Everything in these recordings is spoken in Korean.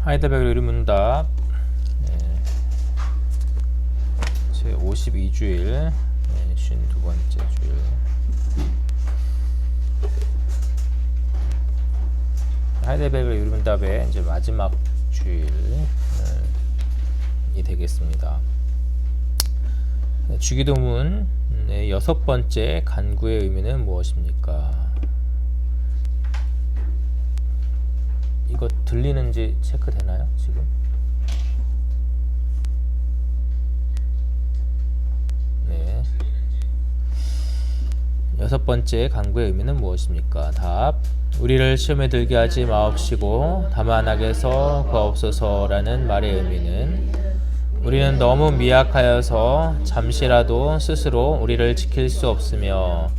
하이델베르 의문답 제 52주일 52번째 주일. 하이델베르 의문답의 이제 마지막 주일이 되겠습니다. 주기도문의 6번째 간구의 의미는 무엇입니까? 이거 들리는지 체크되나요? 지금? 네. 6번째 간구의 의미는 무엇입니까? 답. 우리를 시험에 들게 하지 마옵시고 다만 악에서 구하옵소서라는 말의 의미는 우리는 너무 미약하여서 잠시라도 스스로 우리를 지킬 수 없으며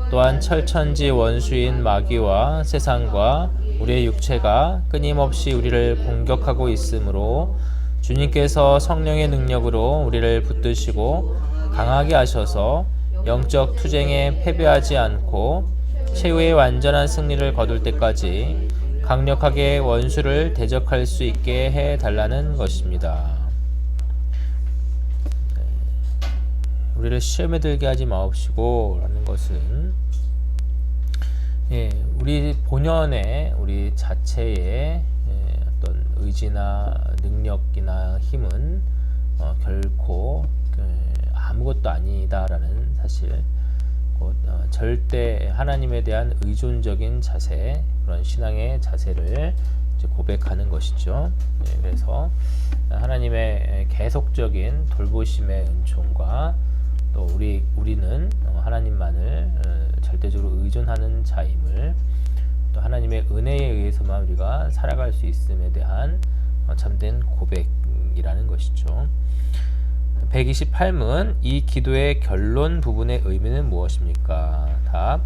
또한 철천지 원수인 마귀와 세상과 우리의 육체가 끊임없이 우리를 공격하고 있으므로 주님께서 성령의 능력으로 우리를 붙드시고 강하게 하셔서 영적 투쟁에 패배하지 않고 최후의 완전한 승리를 거둘 때까지 강력하게 원수를 대적할 수 있게 해달라는 것입니다. 우리를 시험에 들게 하지 마옵시고 라는 것은 우리 본연의 우리 자체의 어떤 의지나 능력이나 힘은 결코 아무것도 아니다라는 사실, 절대 하나님에 대한 의존적인 자세, 그런 신앙의 자세를 이제 고백하는 것이죠. 그래서 하나님의 계속적인 돌보심의 은총과 또 우리는 하나님만을 절대적으로 의존하는 자임을, 또 하나님의 은혜에 의해서만 우리가 살아갈 수 있음에 대한 참된 고백이라는 것이죠. 128문 이 기도의 결론 부분의 의미는 무엇입니까? 답.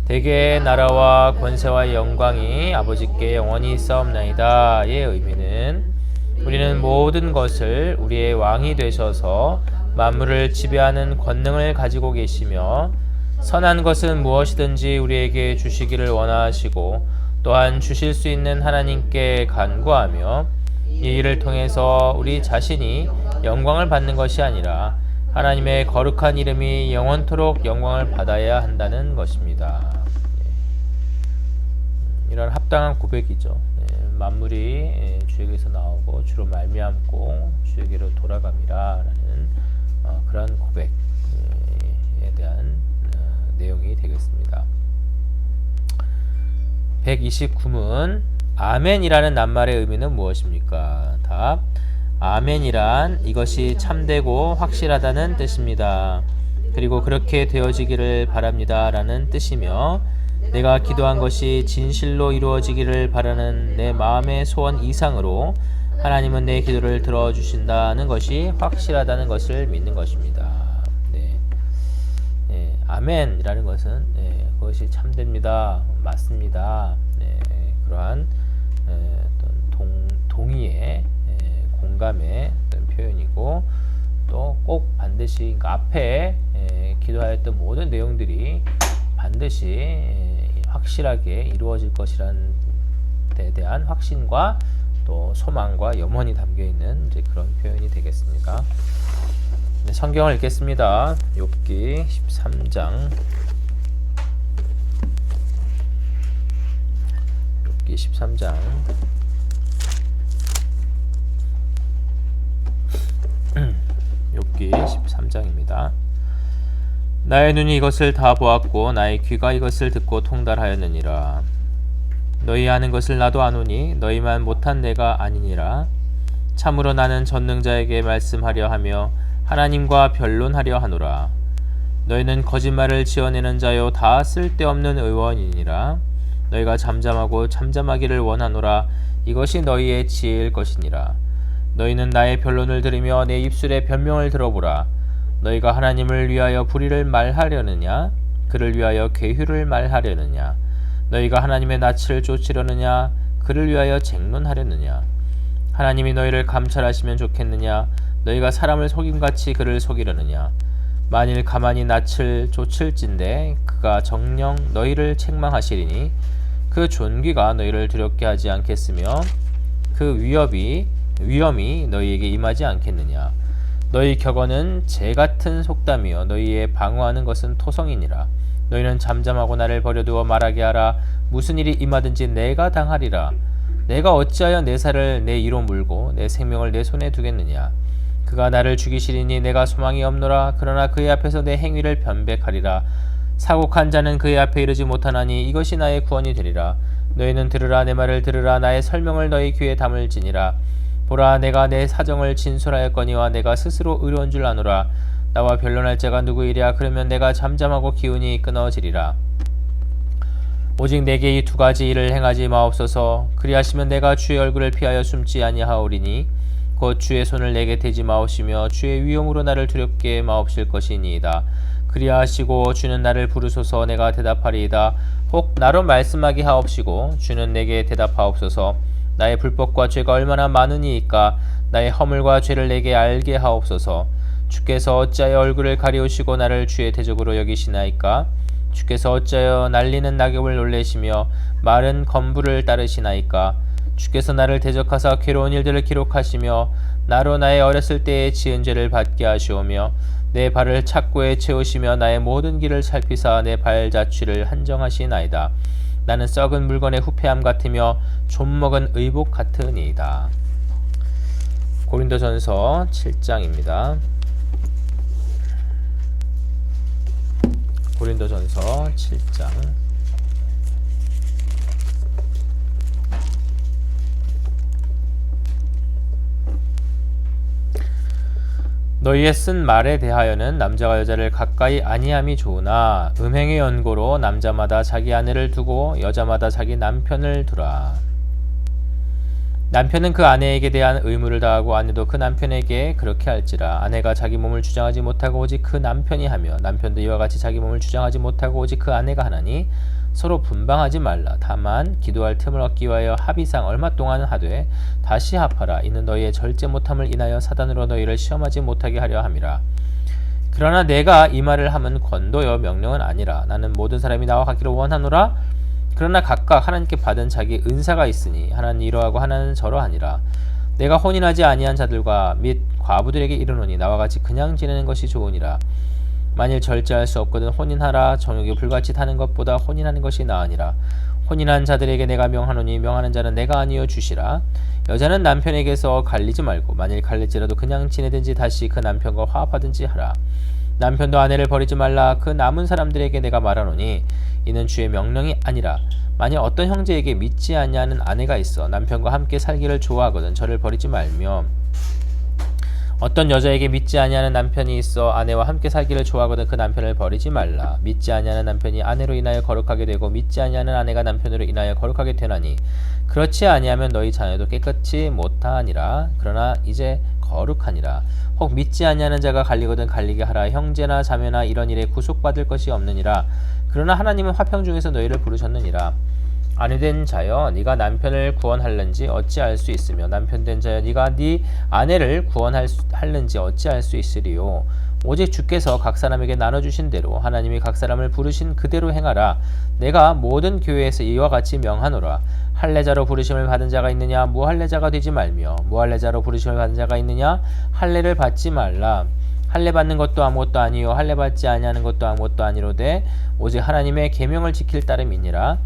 대개의 나라와 권세와 영광이 아버지께 영원히 있사옵나이다의 의미는 우리는 모든 것을 우리의 왕이 되셔서 만물을 지배하는 권능을 가지고 계시며 선한 것은 무엇이든지 우리에게 주시기를 원하시고 또한 주실 수 있는 하나님께 간구하며 이 일을 통해서 우리 자신이 영광을 받는 것이 아니라 하나님의 거룩한 이름이 영원토록 영광을 받아야 한다는 것입니다. 이런 합당한 고백이죠. 만물이 주에게서 나오고 주로 말미암고 주에게로 돌아갑니다 라는 그런 고백에 대한 내용이 되겠습니다. 129문 아멘이라는 낱말의 의미는 무엇입니까? 답. 아멘이란 이것이 참되고 확실하다는 뜻입니다. 그리고 그렇게 되어지기를 바랍니다 라는 뜻이며 내가 기도한 것이 진실로 이루어지기를 바라는 내 마음의 소원 이상으로 하나님은 내 기도를 들어주신다는 것이 확실하다는 것을 믿는 것입니다. 아멘이라는 것은 그것이 참됩니다, 맞습니다, 그러한 어떤 동의의 공감의 어떤 표현이고, 또 꼭 반드시 그러니까 앞에 기도하였던 모든 내용들이 반드시 확실하게 이루어질 것이라는 데 대한 확신과 또 소망과 염원이 담겨 있는 이제 그런 표현이 되겠습니다. 성경을 읽겠습니다. 욥기 13장. 욥기 13장. 욥기 13장입니다. 나의 눈이 이것을 다 보았고 나의 귀가 이것을 듣고 통달하였느니라. 너희 아는 것을 나도 아노니 너희만 못한 내가 아니니라. 참으로 나는 전능자에게 말씀하려 하며 하나님과 변론하려 하노라. 너희는 거짓말을 지어내는 자요 다 쓸데없는 의원이니라. 너희가 잠잠하고 잠잠하기를 원하노라. 이것이 너희의 지혜일 것이니라. 너희는 나의 변론을 들으며 내 입술의 변명을 들어보라. 너희가 하나님을 위하여 불의를 말하려느냐? 그를 위하여 계휴를 말하려느냐? 너희가 하나님의 낯을 쫓으려느냐? 그를 위하여 쟁론하려느냐? 하나님이 너희를 감찰하시면 좋겠느냐? 너희가 사람을 속임같이 그를 속이려느냐? 만일 가만히 낯을 쫓을진대 그가 정녕 너희를 책망하시리니 그 존귀가 너희를 두렵게 하지 않겠으며 그 위험이 너희에게 임하지 않겠느냐. 너희 격언은 재 같은 속담이요 너희의 방어하는 것은 토성이니라. 너희는 잠잠하고 나를 버려두어 말하게 하라. 무슨 일이 임하든지 내가 당하리라. 내가 어찌하여 내 살을 내 이로 물고 내 생명을 내 손에 두겠느냐. 그가 나를 죽이시리니 내가 소망이 없노라. 그러나 그의 앞에서 내 행위를 변백하리라. 사곡한 자는 그의 앞에 이르지 못하나니 이것이 나의 구원이 되리라. 너희는 들으라. 내 말을 들으라. 나의 설명을 너희 귀에 담을지니라. 보라, 내가 내 사정을 진술하였거니와 내가 스스로 의로운 줄 아노라. 나와 변론할 자가 누구이랴. 그러면 내가 잠잠하고 기운이 끊어지리라. 오직 내게 이 두 가지 일을 행하지 마옵소서. 그리하시면 내가 주의 얼굴을 피하여 숨지 아니하오리니 곧 주의 손을 내게 대지 마옵시며 주의 위엄으로 나를 두렵게 마옵실 것이니이다. 그리하시고 주는 나를 부르소서. 내가 대답하리이다. 혹 나로 말씀하게 하옵시고 주는 내게 대답하옵소서. 나의 불법과 죄가 얼마나 많으니이까. 나의 허물과 죄를 내게 알게 하옵소서. 주께서 어찌하여 얼굴을 가리우시고 나를 주의 대적으로 여기시나이까. 주께서 어찌하여 날리는 낙엽을 놀래시며 마른 건부를 따르시나이까. 주께서 나를 대적하사 괴로운 일들을 기록하시며 나로 나의 어렸을 때에 지은 죄를 받게 하시오며 내 발을 착고에 채우시며 나의 모든 길을 살피사 내 발자취를 한정하시나이다. 나는 썩은 물건의 후패함 같으며 좀먹은 의복 같으니이다. 고린도전서 7장입니다. 고린도전서 7장. 너희의 쓴 말에 대하여는 남자가 여자를 가까이 아니함이 좋으나 음행의 연고로 남자마다 자기 아내를 두고 여자마다 자기 남편을 두라. 남편은 그 아내에게 대한 의무를 다하고 아내도 그 남편에게 그렇게 할지라. 아내가 자기 몸을 주장하지 못하고 오직 그 남편이 하며 남편도 이와 같이 자기 몸을 주장하지 못하고 오직 그 아내가 하나니 서로 분방하지 말라. 다만 기도할 틈을 얻기 위하여 합의상 얼마 동안 하되 다시 합하라. 이는 너희의 절제 못함을 인하여 사단으로 너희를 시험하지 못하게 하려 함이라. 그러나 내가 이 말을 함은 권도여 명령은 아니라. 나는 모든 사람이 나와 같기를 원하노라. 그러나 각각 하나님께 받은 자기 은사가 있으니 하나는 이러하고 하나는 저러하니라. 내가 혼인하지 아니한 자들과 및 과부들에게 이르노니 나와 같이 그냥 지내는 것이 좋으니라. 만일 절제할 수 없거든 혼인하라. 정욕이 불같이 타는 것보다 혼인하는 것이 나으니라. 혼인한 자들에게 내가 명하노니 명하는 자는 내가 아니요 주시라. 여자는 남편에게서 갈리지 말고 만일 갈릴지라도 그냥 지내든지 다시 그 남편과 화합하든지 하라. 남편도 아내를 버리지 말라. 그 남은 사람들에게 내가 말하노니 이는 주의 명령이 아니라. 만일 어떤 형제에게 믿지 아니하는 아내가 있어 남편과 함께 살기를 좋아하거든 저를 버리지 말며 어떤 여자에게 믿지 아니하는 남편이 있어 아내와 함께 살기를 좋아하거든 그 남편을 버리지 말라. 믿지 아니하는 남편이 아내로 인하여 거룩하게 되고 믿지 아니하는 아내가 남편으로 인하여 거룩하게 되나니 그렇지 아니하면 너희 자녀도 깨끗이 못하니라. 그러나 이제 거룩하니라. 혹 믿지 아니하는 자가 갈리거든 갈리게 하라. 형제나 자매나 이런 일에 구속받을 것이 없느니라. 그러나 하나님은 화평 중에서 너희를 부르셨느니라. 아내된 자여 네가 남편을 구원할는지 어찌할 수 있으며 남편된 자여 네가 네 아내를 구원할는지 어찌할 수 있으리요. 오직 주께서 각 사람에게 나눠주신 대로 하나님이 각 사람을 부르신 그대로 행하라. 내가 모든 교회에서 이와 같이 명하노라. 할례자로 부르심을 받은 자가 있느냐 무할례자가 되지 말며 무할례자로 부르심을 받은 자가 있느냐 할례를 받지 말라. 할례 받는 것도 아무것도 아니요 할례 받지 아니하는 것도 아무것도 아니로되 오직 하나님의 계명을 지킬 따름이니라.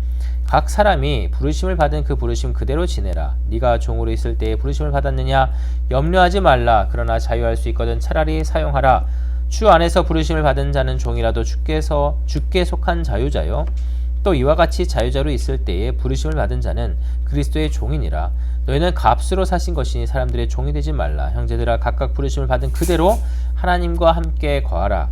각 사람이 부르심을 받은 그 부르심 그대로 지내라. 네가 종으로 있을 때에 부르심을 받았느냐 염려하지 말라. 그러나 자유할 수 있거든 차라리 사용하라. 주 안에서 부르심을 받은 자는 종이라도 주께 속한 자유자요 또 이와 같이 자유자로 있을 때에 부르심을 받은 자는 그리스도의 종이니라. 너희는 값으로 사신 것이니 사람들의 종이 되지 말라. 형제들아 각각 부르심을 받은 그대로 하나님과 함께 거하라.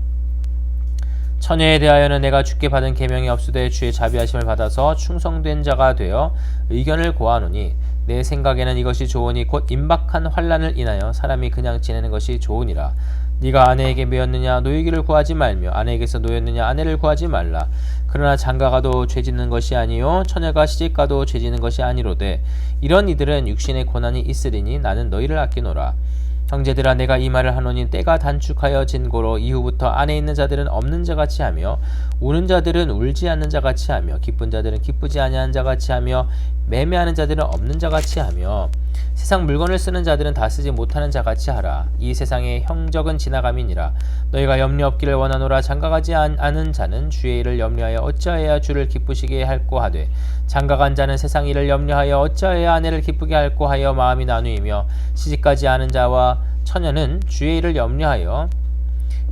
처녀에 대하여는 내가 주께 받은 계명이 없으되 주의 자비하심을 받아서 충성된 자가 되어 의견을 고하노니 내 생각에는 이것이 좋으니 곧 임박한 환난을 인하여 사람이 그냥 지내는 것이 좋으니라. 네가 아내에게 매였느냐 노이기를 구하지 말며 아내에게서 노였느냐 아내를 구하지 말라. 그러나 장가가도 죄짓는 것이 아니요 처녀가 시집가도 죄짓는 것이 아니로되 이런 이들은 육신의 고난이 있으리니 나는 너희를 아끼노라. 형제들아 내가 이 말을 하노니 때가 단축하여 진고로 이후부터 안에 있는 자들은 없는 자같이 하며 우는 자들은 울지 않는 자같이 하며 기쁜 자들은 기쁘지 아니하는 자같이 하며 매매하는 자들은 없는 자같이 하며 세상 물건을 쓰는 자들은 다 쓰지 못하는 자같이 하라. 이 세상의 형적은 지나감이니라. 너희가 염려 없기를 원하노라. 장가가지 않은 자는 주의 일을 염려하여 어찌하여야 주를 기쁘시게 할꼬 하되, 장가간 자는 세상 일을 염려하여 어찌하여야 아내를 기쁘게 할꼬 하여 마음이 나누이며, 시집가지 않은 자와 처녀는 주의 일을 염려하여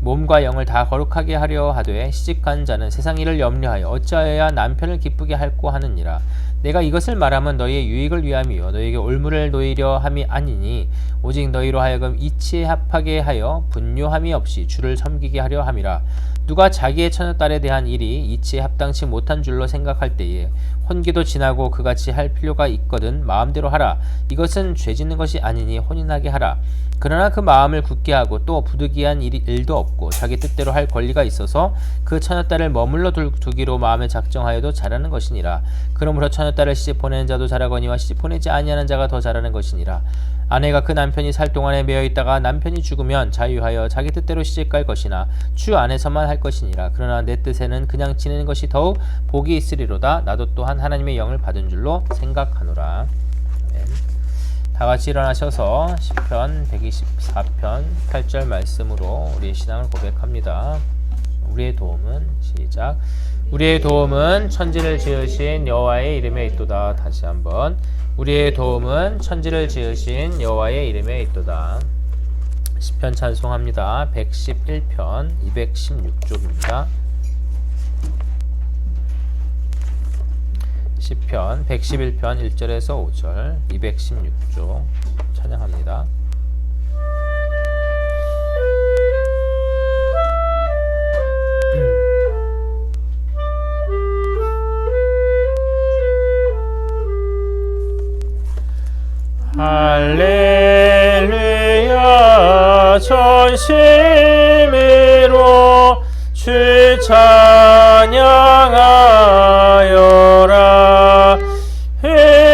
몸과 영을 다 거룩하게 하려 하되, 시집간 자는 세상 일을 염려하여 어찌하여야 남편을 기쁘게 할꼬 하느니라. 내가 이것을 말하면 너희의 유익을 위함이요 너희에게 올무를 놓이려 함이 아니니, 오직 너희로 하여금 이치에 합하게 하여 분요함이 없이 주를 섬기게 하려 함이라. 누가 자기의 처녀딸에 대한 일이 이치에 합당치 못한 줄로 생각할 때에 혼기도 지나고 그같이 할 필요가 있거든 마음대로 하라. 이것은 죄짓는 것이 아니니 혼인하게 하라. 그러나 그 마음을 굳게 하고 또 부득이한 일도 없고 자기 뜻대로 할 권리가 있어서 그 처녀딸을 머물러 두기로 마음에 작정하여도 잘하는 것이니라. 그러므로 처녀딸을 시집 보내는 자도 잘하거니와 시집 보내지 아니하는 자가 더 잘하는 것이니라. 아내가 그 남편이 살 동안에 매여 있다가 남편이 죽으면 자유하여 자기 뜻대로 시집갈 것이나 주 안에서만 할 것이니라. 그러나 내 뜻에는 그냥 지내는 것이 더욱 복이 있으리로다. 나도 또한 하나님의 영을 받은 줄로 생각하노라. 다같이 일어나셔서 시편 124편 8절 말씀으로 우리의 신앙을 고백합니다. 우리의 도움은 시작. 우리의 도움은 천지를 지으신 여호와의 이름에 있도다. 다시 한번. 우리의 도움은 천지를 지으신 여호와의 이름에 있도다. 시편 찬송합니다. 111편 216쪽입니다. 시편 111편 1절에서 5절 216쪽 찬양합니다. 할렐루야 전심으로 주 찬양하여라. 의인들의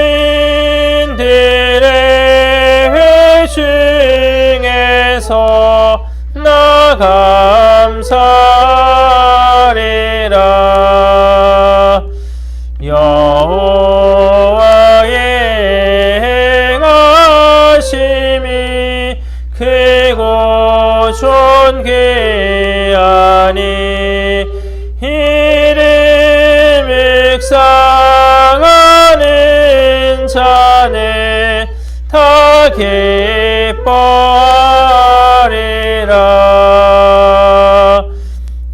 중에서 나 감사하리라. 여호와의 행하심이 크고 존귀하니 이를 묵상하는 자는 다 기뻐하리라.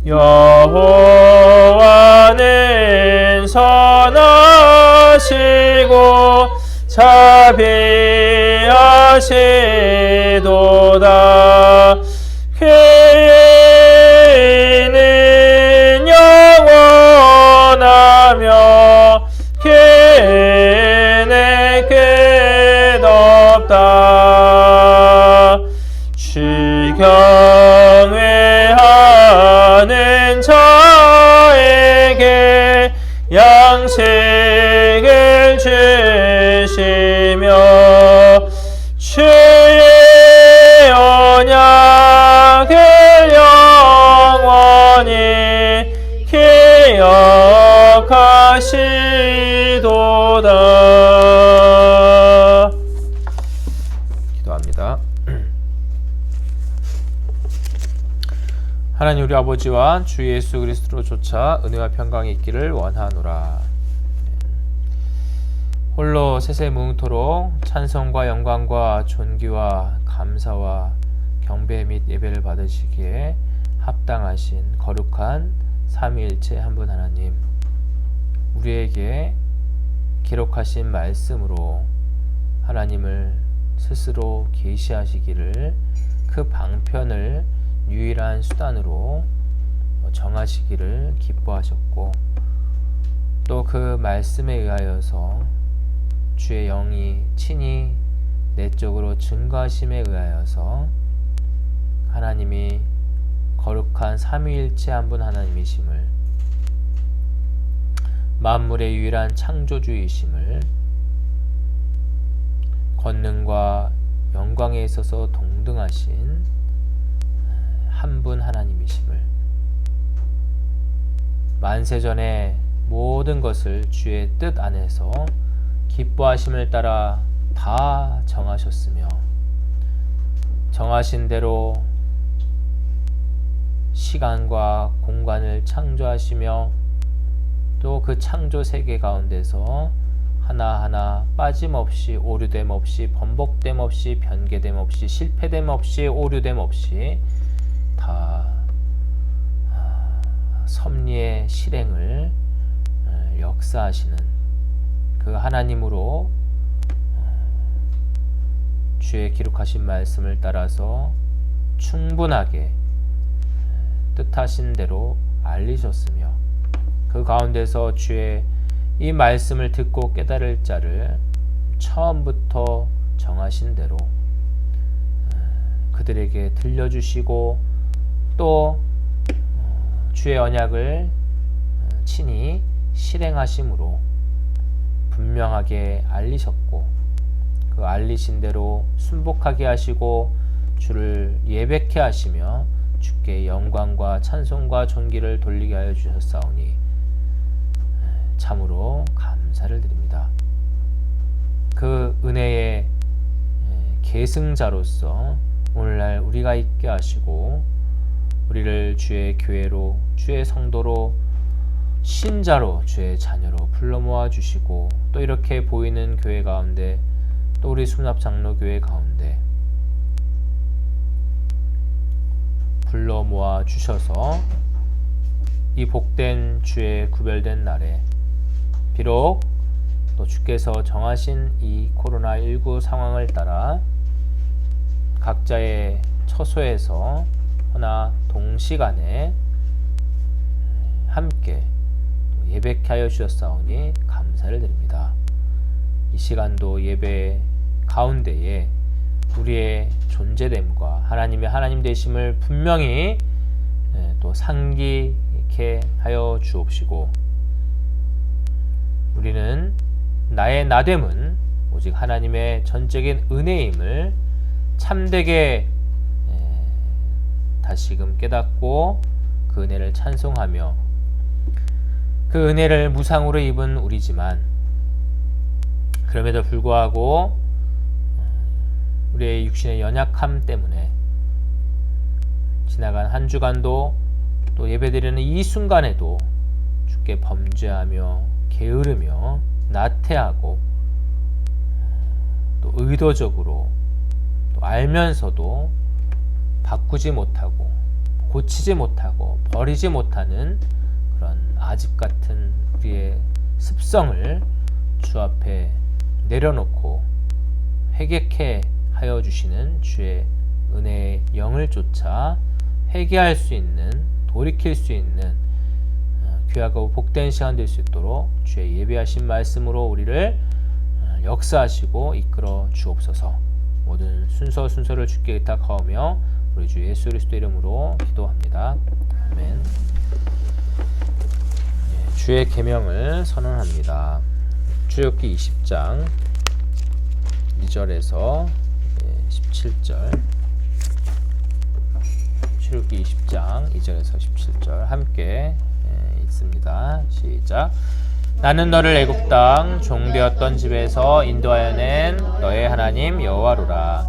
여호와는 선하시고 자비하시도다. 그의 의는 영원하며 그의 끝없다. 주 경외하는 자에게 양식을 주시며 주의 언약을 영원히 기억하시도다. 기도합니다. 하나님 우리 아버지와 주 예수 그리스도로 조차 은혜와 평강이 있기를 원하노라. 홀로 세세무흥토록 찬송과 영광과 존귀와 감사와 경배 및 예배를 받으시기에 합당하신 거룩한 삼위일체 한 분 하나님, 우리에게 기록하신 말씀으로 하나님을 스스로 계시하시기를 그 방편을 유일한 수단으로 정하시기를 기뻐하셨고, 또 그 말씀에 의하여서 주의 영이 친히 내적으로 증거하심에 의하여서 하나님이 거룩한 삼위일체 한 분 하나님이심을, 만물의 유일한 창조주이심을, 권능과 영광에 있어서 동등하신 한 분 하나님이심을, 만세전에 모든 것을 주의 뜻 안에서 기뻐하심을 따라 다 정하셨으며 정하신 대로 시간과 공간을 창조하시며 또 그 창조 세계 가운데서 하나하나 빠짐없이 오류됨 없이 번복됨 없이 변개됨 없이 실패됨 없이 오류됨 없이 다 섭리의 실행을 역사하시는 그 하나님으로 주의 기록하신 말씀을 따라서 충분하게 뜻하신 대로 알리셨으며 그 가운데서 주의 이 말씀을 듣고 깨달을 자를 처음부터 정하신 대로 그들에게 들려주시고 또 주의 언약을 친히 실행하심으로 분명하게 알리셨고 그 알리신 대로 순복하게 하시고 주를 예배케 하시며 주께 영광과 찬송과 존귀를 돌리게 하여 주셨사오니 참으로 감사를 드립니다. 그 은혜의 계승자로서 오늘날 우리가 있게 하시고 우리를 주의 교회로 주의 성도로 신자로 주의 자녀로 불러 모아 주시고 또 이렇게 보이는 교회 가운데 또 우리 수납장로교회 가운데 불러 모아 주셔서 이 복된 주의 구별된 날에 비록 또 주께서 정하신 이 코로나19 상황을 따라 각자의 처소에서 하나 동시간에 함께 예배케 하여 주셨사오니 감사를 드립니다. 이 시간도 예배 가운데에 우리의 존재됨과 하나님의 하나님 되심을 분명히 또 상기케 하여 주옵시고 우리는 나의 나됨은 오직 하나님의 전적인 은혜임을 참되게 다시금 깨닫고 그 은혜를 찬송하며 그 은혜를 무상으로 입은 우리지만 그럼에도 불구하고 우리의 육신의 연약함 때문에 지나간 한 주간도 또 예배드리는 이 순간에도 주께 범죄하며 게으르며 나태하고 또 의도적으로 또 알면서도 바꾸지 못하고 고치지 못하고 버리지 못하는 그런 아집 같은 우리의 습성을 주 앞에 내려놓고 회개케 하여 주시는 주의 은혜의 영을 쫓아 회개할 수 있는 돌이킬 수 있는 귀하고 복된 시간 될 수 있도록 주의 예배하신 말씀으로 우리를 역사하시고 이끌어 주옵소서. 모든 순서를 주께 의탁하오며 우리 주 예수 그리스도 이름으로 기도합니다. 아멘. 주의 계명을 선언합니다. 출애굽기 20장 2절에서 17절 출애굽기 20장 2절에서 17절 함께 읽습니다. 시작. 나는 너를 애굽 땅 종되었던 집에서 인도하여 낸 너의 하나님 여호와로라.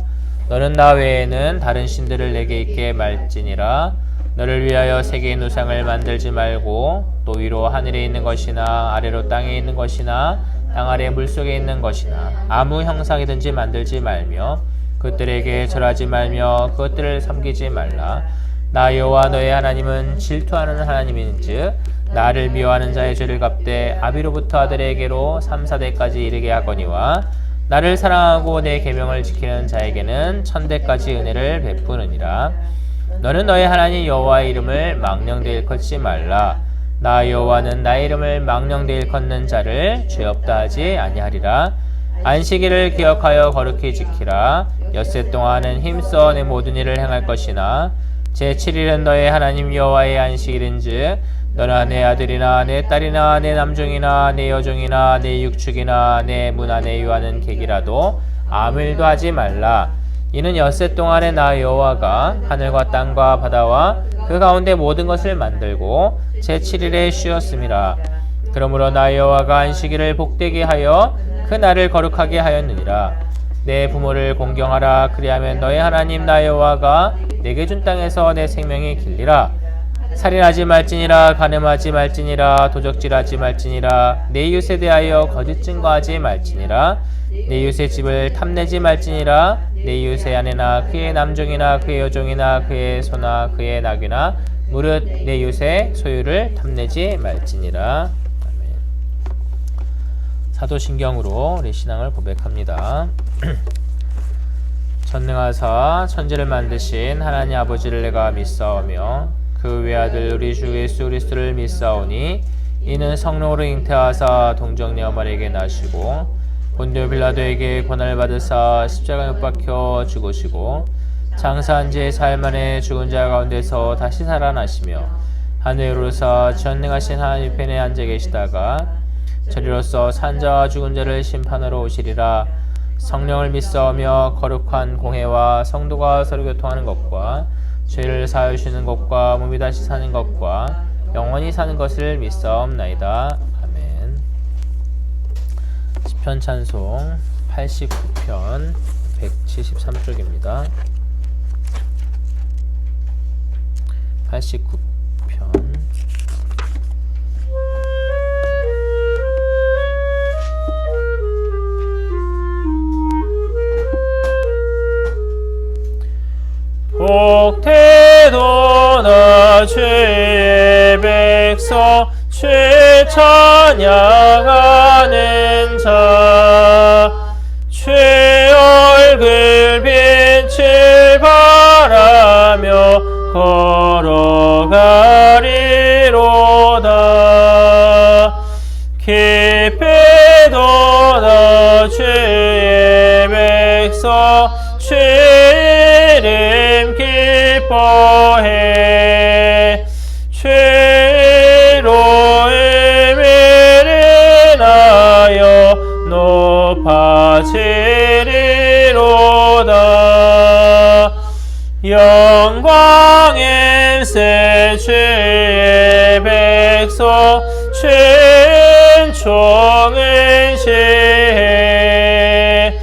너는 나 외에는 다른 신들을 내게 있게 말지니라. 너를 위하여 세계의 우상을 만들지 말고 또 위로 하늘에 있는 것이나 아래로 땅에 있는 것이나 땅 아래 물속에 있는 것이나 아무 형상이든지 만들지 말며 그들에게 절하지 말며 그것들을 섬기지 말라. 나 여호와 너의 하나님은 질투하는 하나님인즉 나를 미워하는 자의 죄를 갚되 아비로부터 아들에게로 3, 4대까지 이르게 하거니와 나를 사랑하고 내 계명을 지키는 자에게는 1000대까지 은혜를 베푸느니라. 너는 너의 하나님 여호와의 이름을 망령되이 일컫지 말라. 나 여호와는 나의 이름을 망령되이 일컫는 자를 죄 없다 하지 아니하리라. 안식일을 기억하여 거룩히 지키라. 엿새 동안은 힘써 내 모든 일을 행할 것이나 제7일은 너의 하나님 여호와의 안식일인즉 너나 내 아들이나 내 딸이나 내 남종이나 내 여종이나 내 육축이나 내 문 안에 유하는 객이라도 아무 일도 하지 말라. 이는 엿새 동안에 나 여호와가 하늘과 땅과 바다와 그 가운데 모든 것을 만들고 제7일에 쉬었음이라. 그러므로 나 여호와가 안식일을 복되게 하여 그 날을 거룩하게 하였느니라. 내 부모를 공경하라. 그리하면 너의 하나님 나 여호와가 내게 준 땅에서 내 생명이 길리라. 살인하지 말지니라. 간음하지 말지니라. 도적질하지 말지니라. 내 이웃에 대하여 거짓 증거하지 말지니라. 내 이웃의 집을 탐내지 말지니라. 내 이웃의 아내나 그의 남종이나 그의 여종이나 그의 소나 그의 나귀나 무릇 내 이웃의 소유를 탐내지 말지니라. 아멘. 사도신경으로 우리 신앙을 고백합니다. 전능하사 천지를 만드신 하나님 아버지를 내가 믿사오며 그 외아들 우리 주 예수 그리스도를 믿사오니 이는 성령으로 잉태하사 동정녀 마리에게 나시고 본디오 빌라도에게 고난을 받으사 십자가에 못 박혀 죽으시고 장사한 지 사흘 만에 죽은 자 가운데서 다시 살아나시며 하늘에 오르사 전능하신 하나님 편에 앉아 계시다가 저리로서 산 자와 죽은 자를 심판하러 오시리라. 성령을 믿사오며 거룩한 공회와 성도가 서로 교통하는 것과 죄를 사하여 주시는 것과 몸이 다시 사는 것과 영원히 사는 것을 믿사옵나이다. 아멘. 시편 찬송 89편 173쪽입니다. 89편 복되도다 주의 백성 주의 찬양하는 자 주의 얼굴 빛을 바라며 걸어가리로다. 기쁘도다 주의 백성 주의 이름 기뻐해 죄로 의미를 하여 높아지리로다. 영광의 새 주의 백성 천총을 시해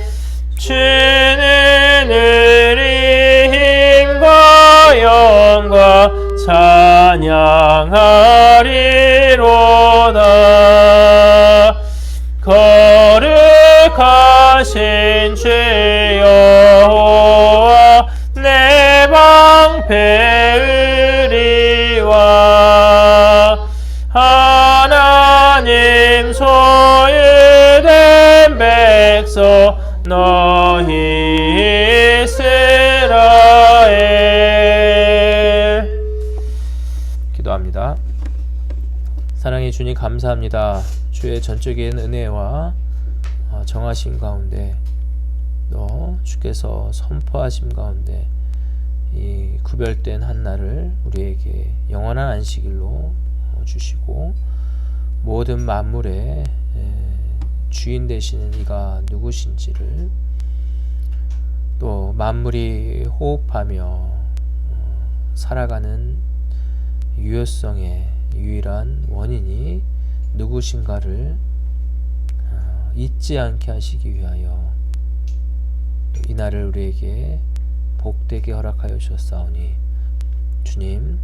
주는 우리 힘과 영광 찬양하리로다. 거룩하신 주 여호와 내 방패 우리와 하나님 소유된 백성 너희 이스라엘. 기도합니다. 사랑의 주님 감사합니다. 주의 전적인 은혜와 정하심 가운데 또 주께서 선포하심 가운데 이 구별된 한날을 우리에게 영원한 안식일로 주시고 모든 만물의 주인 되시는 이가 누구신지를 또 만물이 호흡하며 살아가는 유효성의 유일한 원인이 누구신가를 잊지 않게 하시기 위하여 이날을 우리에게 복되게 허락하여 주셨사오니 주님,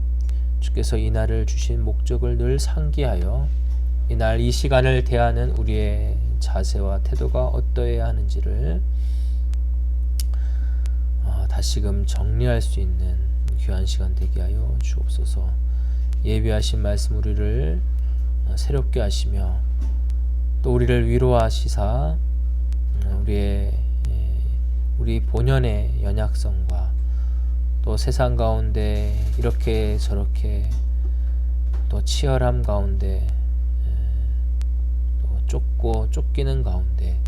주께서 이날을 주신 목적을 늘 상기하여 이날 이 시간을 대하는 우리의 자세와 태도가 어떠해야 하는지를 다시금 정리할 수 있는 귀한 시간 되게 하여 주옵소서. 예비하신 말씀 우리를 새롭게 하시며 또 우리를 위로하시사 우리 본연의 연약성과 또 세상 가운데 이렇게 저렇게 또 치열함 가운데 또 쫓고 쫓기는 가운데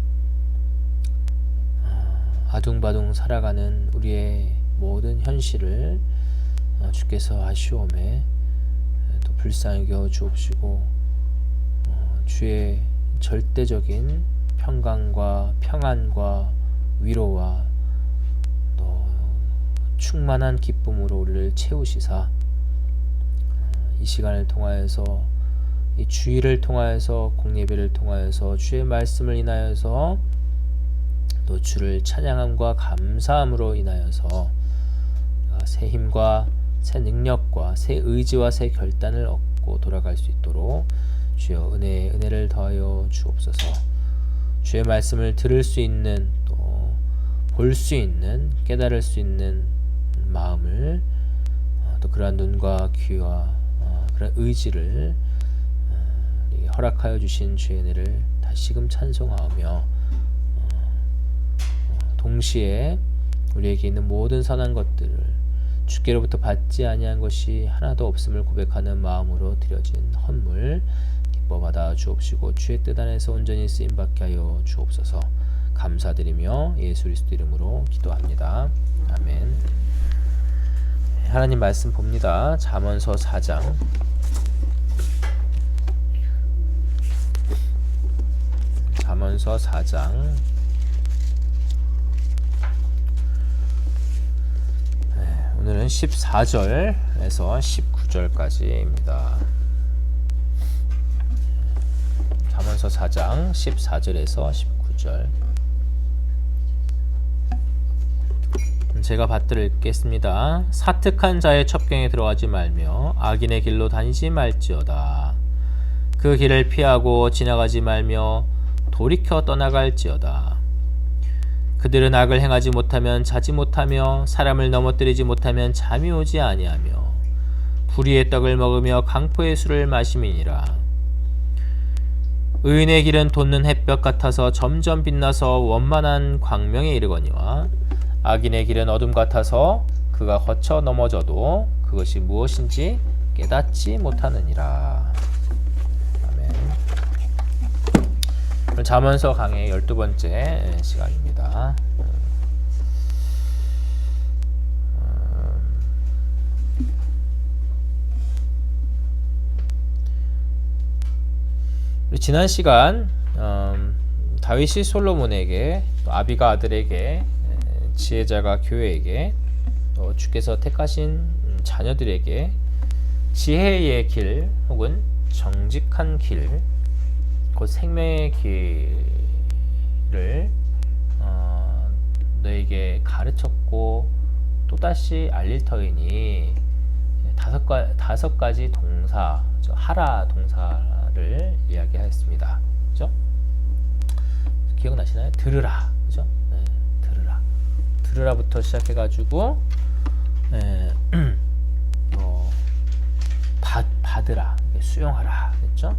아둥바둥 살아가는 우리의 모든 현실을 주께서 아쉬움에 또 불쌍히 여겨 주옵시고 주의 절대적인 평강과 평안과 위로와 또 충만한 기쁨으로 우리를 채우시사 이 시간을 통하여서 이 주일을 통하여서 공예배를 통하여서 주의 말씀을 인하여서 또 주를 찬양함과 감사함으로 인하여서 새 힘과 새 능력과 새 의지와 새 결단을 얻고 돌아갈 수 있도록 주여 은혜를 더하여 주옵소서. 주의 말씀을 들을 수 있는 또 볼 수 있는 깨달을 수 있는 마음을 또 그러한 눈과 귀와 그런 의지를 허락하여 주신 주의 은혜를 다시금 찬송하며 동시에 우리에게 있는 모든 선한 것들을 주께로부터 받지 아니한 것이 하나도 없음을 고백하는 마음으로 드려진 헌물 기뻐 받아 주옵시고 주의 뜻 안에서 온전히 쓰임받게 하여 주옵소서. 감사드리며 예수 그리스도 이름으로 기도합니다. 아멘. 하나님 말씀 봅니다. 잠언서 4장 잠언서 4장 오늘은 14절에서 19절까지입니다. 잠언서 4장 14절에서 19절 제가 받들어 읽겠습니다. 사특한 자의 첩경에 들어가지 말며 악인의 길로 다니지 말지어다. 그 길을 피하고 지나가지 말며 돌이켜 떠나갈지어다. 그들은 악을 행하지 못하면 자지 못하며 사람을 넘어뜨리지 못하면 잠이 오지 아니하며 불의의 떡을 먹으며 강포의 술을 마심이니라. 의인의 길은 돋는 햇볕 같아서 점점 빛나서 원만한 광명에 이르거니와 악인의 길은 어둠 같아서 그가 거쳐 넘어져도 그것이 무엇인지 깨닫지 못하느니라. 아멘. 잠언서 강의 12번째 시간입니다. 지난 시간 다윗이 솔로몬에게 또 아비가 아들에게 지혜자가 교회에게 또 주께서 택하신 자녀들에게 지혜의 길 혹은 정직한 길 곧 생명의 길을 너에게 가르쳤고 또다시 알릴 터이니 다섯 가지 동사 하라 동사를 이야기하였습니다. 그죠? 기억나시나요? 들으라. 그죠? 네, 들으라부터 시작해가지고 받으라, 수용하라, 그렇죠?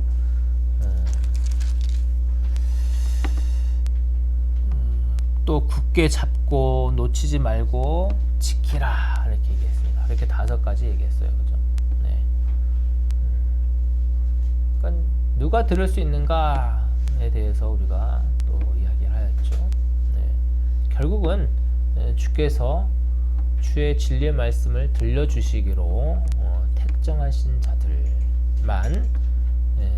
또 굳게 잡고 놓치지 말고 지키라 이렇게 얘기했습니다. 이렇게 5가지 얘기했어요, 그죠? 네. 그러니까 누가 들을 수 있는가에 대해서 우리가 또 이야기를 하였죠. 네. 결국은 주께서 주의 진리의 말씀을 들려주시기로 택정하신 자들만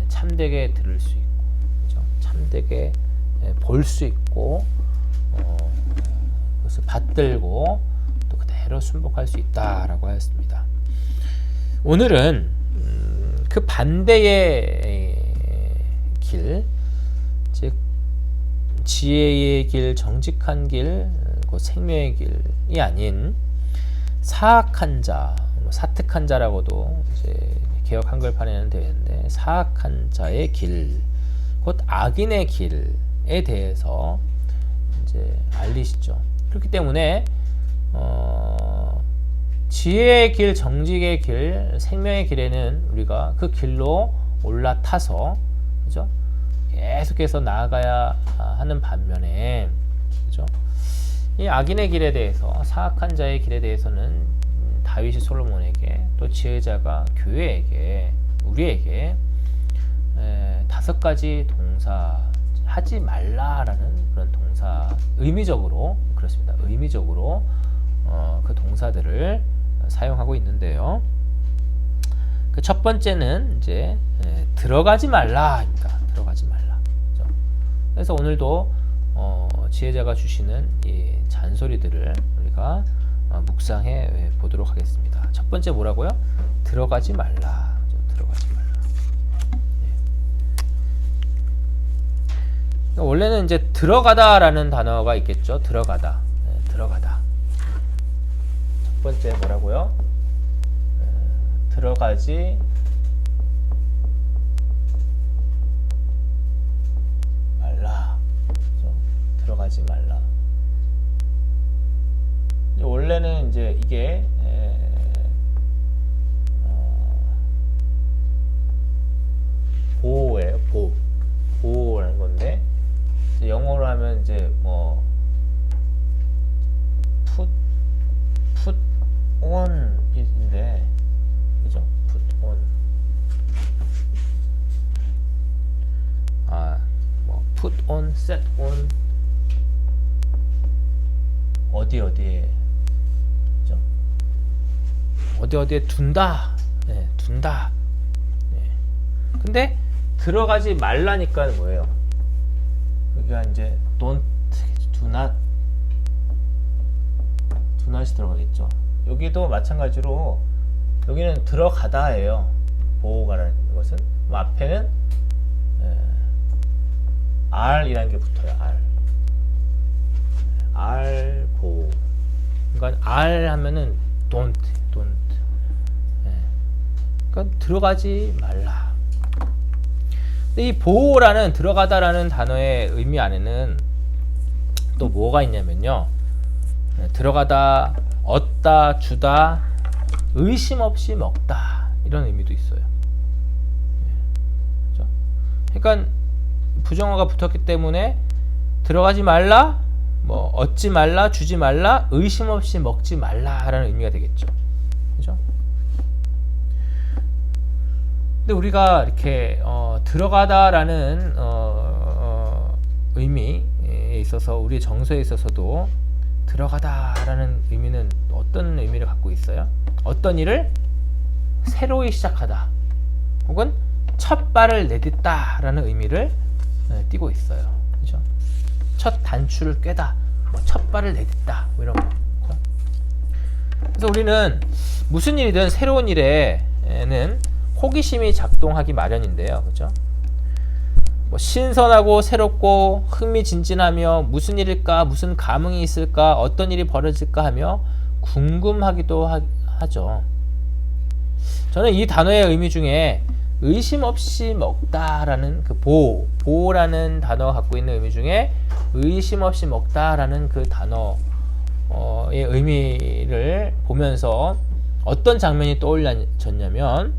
참되게 들을 수 있고, 그죠? 참되게 볼 수 있고, 그것을 받들고 또 그대로 순복할 수 있다라고 하였습니다. 오늘은 그 반대의 길, 즉 지혜의 길, 정직한 길, 그 생명의 길이 아닌 사악한 자, 사특한 자라고도 이제 개역 한글판에는 되어 있는데 사악한 자의 길, 곧 악인의 길에 대해서 이제 알리시죠. 그렇기 때문에 지혜의 길, 정직의 길, 생명의 길에는 우리가 그 길로 올라타서, 그죠? 계속해서 나아가야 하는 반면에, 그죠? 이 악인의 길에 대해서, 사악한 자의 길에 대해서는 다윗이 솔로몬에게 또 지혜자가 교회에게, 우리에게 5가지 동사, 하지 말라라는 그런 동사, 의미적으로 그렇습니다. 의미적으로 그 동사들을 사용하고 있는데요. 그 첫 번째는 이제 들어가지 말라입니다. 들어가지 말라. 그렇죠? 그래서 오늘도 지혜자가 주시는 이 잔소리들을 우리가 묵상해 보도록 하겠습니다. 첫 번째 뭐라고요? 들어가지 말라. 그렇죠? 들어가지 말라. 원래는 이제 들어가다라는 단어가 있겠죠. 들어가다. 네, 들어가다. 첫 번째 뭐라고요? 들어가지 말라. 그렇죠? 들어가지 말라. 원래는 이제 이게 보호예요. 보호라는 건데 영어로 하면 이제 뭐 put on인데 그죠? put on 뭐 put on, set on 어디에 그죠? 어디에 둔다. 네, 둔다. 네. 근데 들어가지 말라니까 뭐예요? 여기가 이제 don't, do not이 들어가겠죠. 여기도 마찬가지로 여기는 들어가다예요. 보호가라는 것은 앞에는 R이라는 게 붙어요. R 보호. 그러니까 R 하면은 don't. 그러니까 들어가지 말라. 근데 이 보호라는 들어가다라는 단어의 의미 안에는 또 뭐가 있냐면요. 들어가다, 얻다, 주다, 의심 없이 먹다 이런 의미도 있어요. 그렇죠? 그러니까 부정어가 붙었기 때문에 들어가지 말라, 뭐 얻지 말라, 주지 말라, 의심 없이 먹지 말라라는 의미가 되겠죠. 그렇죠? 근데 우리가 이렇게 들어가다라는 의미에 있어서 우리 정서에 있어서도 들어가다라는 의미는 어떤 의미를 갖고 있어요? 어떤 일을 새로이 시작하다 혹은 첫 발을 내딛다라는 의미를 띠고 있어요. 그렇죠? 첫 단추를 꿰다, 뭐 첫 발을 내딛다 뭐 이런 거. 그렇죠? 그래서 우리는 무슨 일이든 새로운 일에는 호기심이 작동하기 마련인데요. 그죠? 뭐 신선하고 새롭고 흥미진진하며 무슨 일일까, 무슨 감흥이 있을까, 어떤 일이 벌어질까 하며 궁금하기도 하죠. 저는 이 단어의 의미 중에 의심 없이 먹다라는 그 보호라는 단어가 갖고 있는 의미 중에 의심 없이 먹다라는 그 단어의 의미를 보면서 어떤 장면이 떠올렸냐면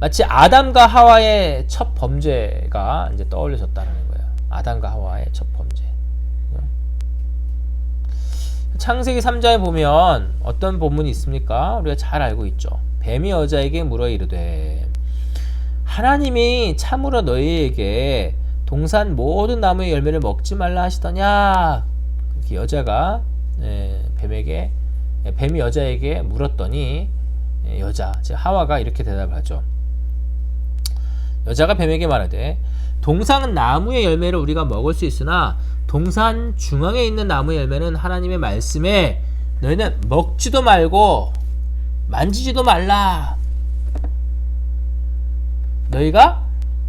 마치 아담과 하와의 첫 범죄가 이제 떠올려졌다는 거예요. 아담과 하와의 첫 범죄. 창세기 3장에 보면 어떤 본문이 있습니까? 우리가 잘 알고 있죠. 뱀이 여자에게 물어 이르되 하나님이 참으로 너희에게 동산 모든 나무의 열매를 먹지 말라 하시더냐? 여자가 뱀이 여자에게 물었더니 여자, 즉 하와가 이렇게 대답하죠. 여자가 뱀에게 말하되 동산 나무의 열매를 우리가 먹을 수 있으나 동산 중앙에 있는 나무의 열매는 하나님의 말씀에 너희는 먹지도 말고 만지지도 말라. 너희가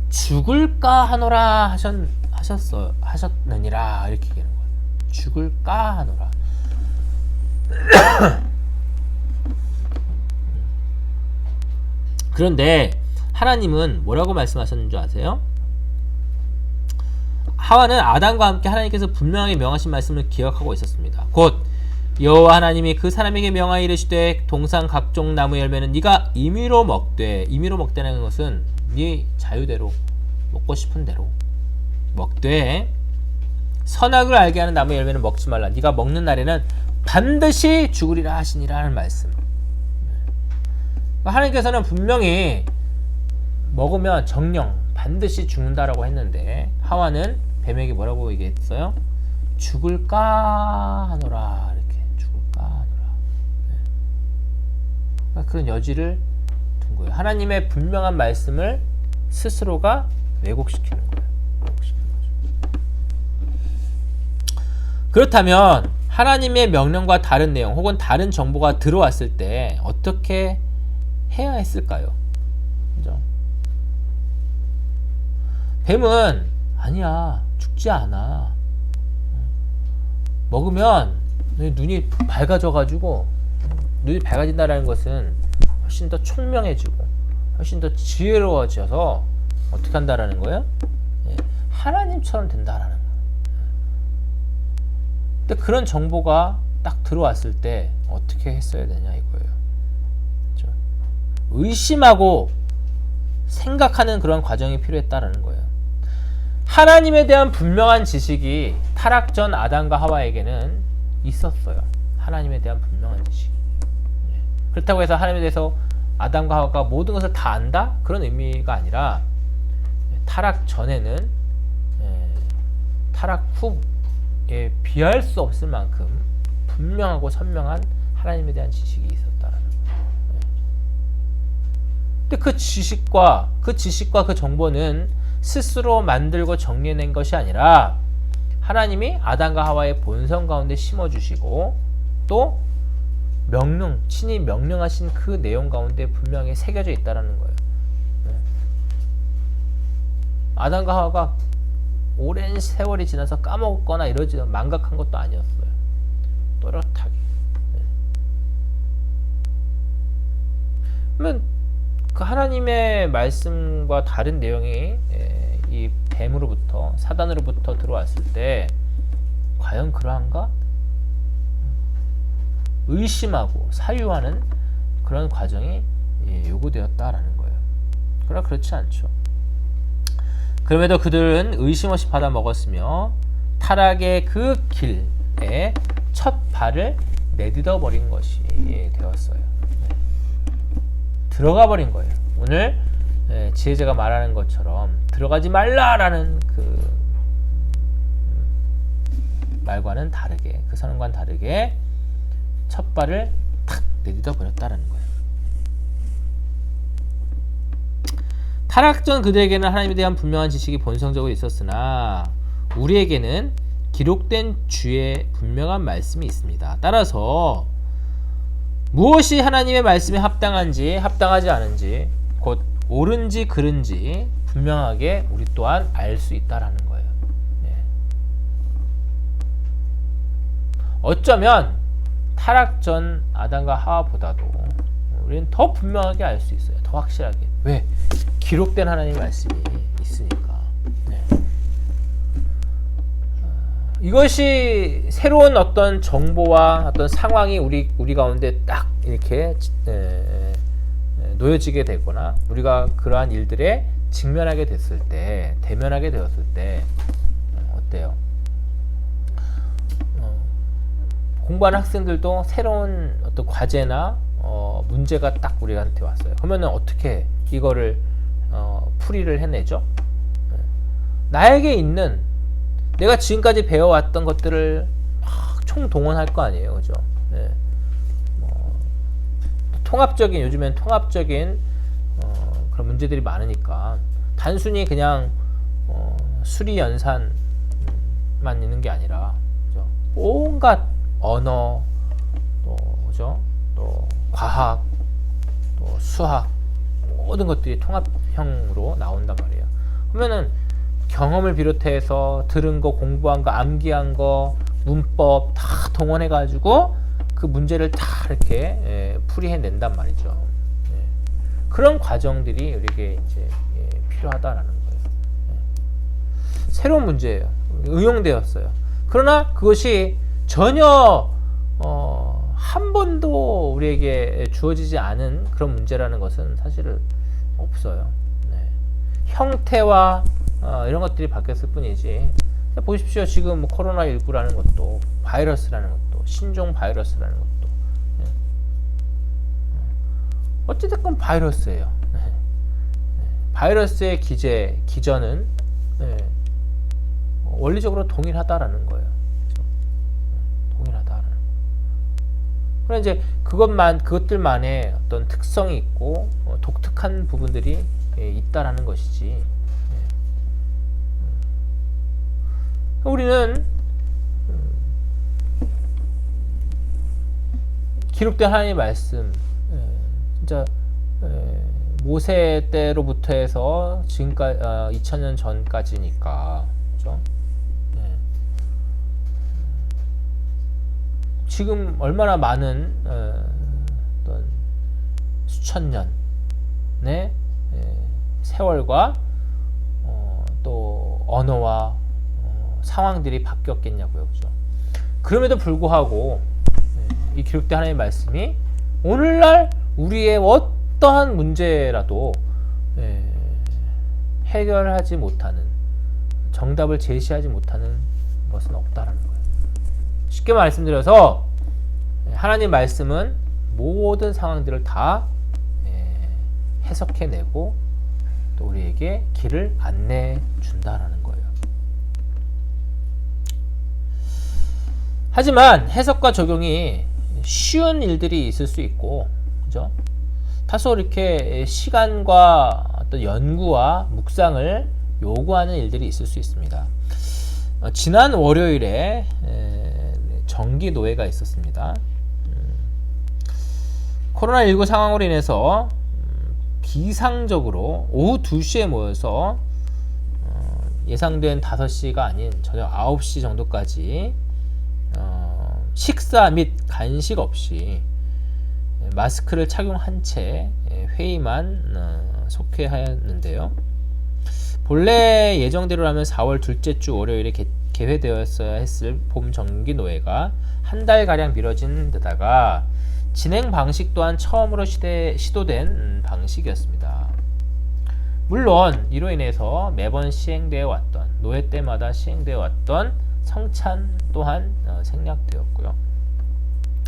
죽을까 하노라 하셨느니라. 이렇게 얘기하는 거예요. 죽을까 하노라. 그런데 하나님은 뭐라고 말씀하셨는 줄 아세요? 하와는 아담과 함께 하나님께서 분명하게 명하신 말씀을 기억하고 있었습니다. 곧 여호와 하나님이 그 사람에게 명하여 이르시되 동산 각종 나무 열매는 네가 임의로 먹되, 임의로 먹되는 것은 네 자유대로 먹고 싶은 대로 먹되 선악을 알게 하는 나무 열매는 먹지 말라. 네가 먹는 날에는 반드시 죽으리라 하시니라는 말씀. 하나님께서는 분명히 먹으면 정령 반드시 죽는다라고 했는데 하와는 뱀에게 뭐라고 얘기했어요? 죽을까 하노라. 이렇게 죽을까 하노라. 그런 여지를 둔 거예요. 하나님의 분명한 말씀을 스스로가 왜곡시키는 거예요. 그렇다면 하나님의 명령과 다른 내용 혹은 다른 정보가 들어왔을 때 어떻게 해야 했을까요? 그죠? 뱀은 아니야, 죽지 않아. 먹으면 눈이 밝아져가지고, 눈이 밝아진다는 것은 훨씬 더 총명해지고 훨씬 더 지혜로워져서 어떻게 한다라는 거예요? 하나님처럼 된다라는 거예요. 근데 그런 정보가 딱 들어왔을 때 어떻게 했어야 되냐 이거예요. 그렇죠? 의심하고 생각하는 그런 과정이 필요했다라는 거예요. 하나님에 대한 분명한 지식이 타락 전 아담과 하와에게는 있었어요. 하나님에 대한 분명한 지식이. 그렇다고 해서 하나님에 대해서 아담과 하와가 모든 것을 다 안다? 그런 의미가 아니라 타락 전에는 타락 후에 비할 수 없을 만큼 분명하고 선명한 하나님에 대한 지식이 있었다라는 거예요. 근데 그 지식과 그 정보는 스스로 만들고 정리해낸 것이 아니라 하나님이 아담과 하와의 본성 가운데 심어주시고 또 친히 명령하신 그 내용 가운데 분명히 새겨져 있다는 거예요. 아담과 하와가 오랜 세월이 지나서 까먹거나 이러지 망각한 것도 아니었어요. 또렷하게. 그러면 그 하나님의 말씀과 다른 내용이 이 뱀으로부터 사단으로부터 들어왔을 때 과연 그러한가? 의심하고 사유하는 그런 과정이 요구되었다라는 거예요. 그러나 그렇지 않죠. 그럼에도 그들은 의심 없이 받아 먹었으며 타락의 그 길에 첫 발을 내딛어 버린 것이 되었어요. 들어가 버린 거예요. 오늘 지혜자가 말하는 것처럼 들어가지 말라라는 그 말과는 다르게, 그 선언과는 다르게 첫 발을 탁 내딛어 버렸다라는 거예요. 타락 전 그들에게는 하나님에 대한 분명한 지식이 본성적으로 있었으나 우리에게는 기록된 주의 분명한 말씀이 있습니다. 따라서 무엇이 하나님의 말씀에 합당한지 합당하지 않은지 곧 옳은지 그른지 분명하게 우리 또한 알 수 있다라는 거예요. 어쩌면 타락 전 아담과 하와보다도 우리는 더 분명하게 알 수 있어요. 더 확실하게. 왜? 기록된 하나님의 말씀이 있으니까. 이것이 새로운 어떤 정보와 어떤 상황이 우리 가운데 딱 이렇게 놓여지게 되거나 우리가 그러한 일들에 직면하게 됐을 때, 대면하게 되었을 때 어때요? 공부하는 학생들도 새로운 어떤 과제나 문제가 딱 우리한테 왔어요. 그러면 어떻게 이거를 풀이를 해내죠? 나에게 있는 내가 지금까지 배워왔던 것들을 막 총동원할 거 아니에요, 그죠? 요즘엔 통합적인 그런 문제들이 많으니까 단순히 그냥 수리 연산만 있는 게 아니라, 그죠? 온갖 언어, 또 그죠? 또 과학, 또 수학 모든 것들이 통합형으로 나온단 말이에요. 그러면은 경험을 비롯해서 들은 거, 공부한 거, 암기한 거, 문법 다 동원해 가지고 그 문제를 다 이렇게 풀이해낸단 말이죠. 그런 과정들이 우리에게 이제 필요하다라는 거예요. 새로운 문제예요. 응용되었어요. 그러나 그것이 전혀 한 번도 우리에게 주어지지 않은 그런 문제라는 것은 사실은 없어요. 형태와 이런 것들이 바뀌었을 뿐이지. 보십시오. 지금 뭐 코로나19라는 것도, 바이러스라는 것도, 신종 바이러스라는 것도, 어찌됐건 바이러스예요. 바이러스의 기전은 원리적으로 동일하다라는 거예요. 동일하다라는 거. 그럼 이제 그것들만의 어떤 특성이 있고 독특한 부분들이 있다라는 것이지. 우리는 기록된 하나님의 말씀, 진짜 모세 때로부터 해서 지금까지 2000년 전까지니까, 그죠? 네. 지금 얼마나 많은 어떤 수천 년의 세월과 또 언어와 상황들이 바뀌었겠냐고요, 그죠? 그럼에도 불구하고 이 기록된 하나님의 말씀이 오늘날 우리의 어떠한 문제라도 해결하지 못하는, 정답을 제시하지 못하는 것은 없다라는 거예요. 쉽게 말씀드려서 하나님 말씀은 모든 상황들을 다 해석해내고 또 우리에게 길을 안내해 준다라는 거예요. 하지만 해석과 적용이 쉬운 일들이 있을 수 있고, 그죠? 다소 이렇게 시간과 어떤 연구와 묵상을 요구하는 일들이 있을 수 있습니다. 지난 월요일에 정기 노예가 있었습니다. 코로나19 상황으로 인해서 비상적으로 오후 2시에 모여서 예상된 5시가 아닌 저녁 9시 정도까지 식사 및 간식 없이 마스크를 착용한 채 회의만 속회하였는데요. 본래 예정대로라면 4월 둘째 주 월요일에 개회되었어야 했을 봄 정기 노예가 한 달가량 미뤄진 데다가 진행 방식 또한 처음으로 시도된 방식이었습니다. 물론 이로 인해서 매번 시행되어 왔던, 노예 때마다 시행되어 왔던 성찬 또한 생략되었고요.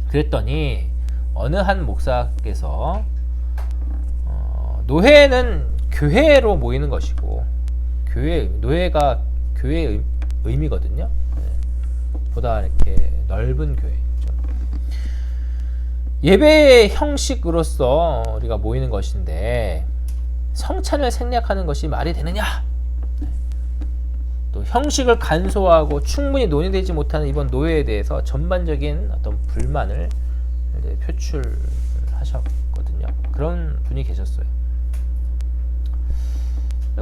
그랬더니 어느 한 목사께서 노예는 교회로 모이는 것이고, 노예가 교회의 의미거든요. 보다 이렇게 넓은 교회, 예배의 형식으로서 우리가 모이는 것인데 성찬을 생략하는 것이 말이 되느냐? 또 형식을 간소화하고 충분히 논의되지 못하는 이번 노예에 대해서 전반적인 어떤 불만을 표출하셨거든요. 그런 분이 계셨어요.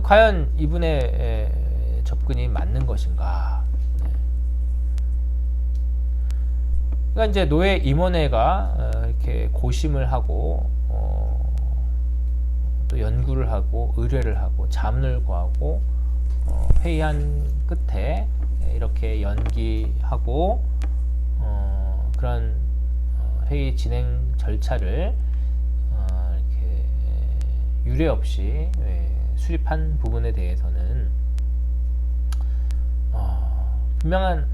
과연 이분의 접근이 맞는 것인가? 그러니까 이제 노예 임원회가 이렇게 고심을 하고 또 연구를 하고 의뢰를 하고 자문을 구하고 회의한 끝에 이렇게 연기하고 그런 회의 진행 절차를 이렇게 유례 없이 수립한 부분에 대해서는 분명한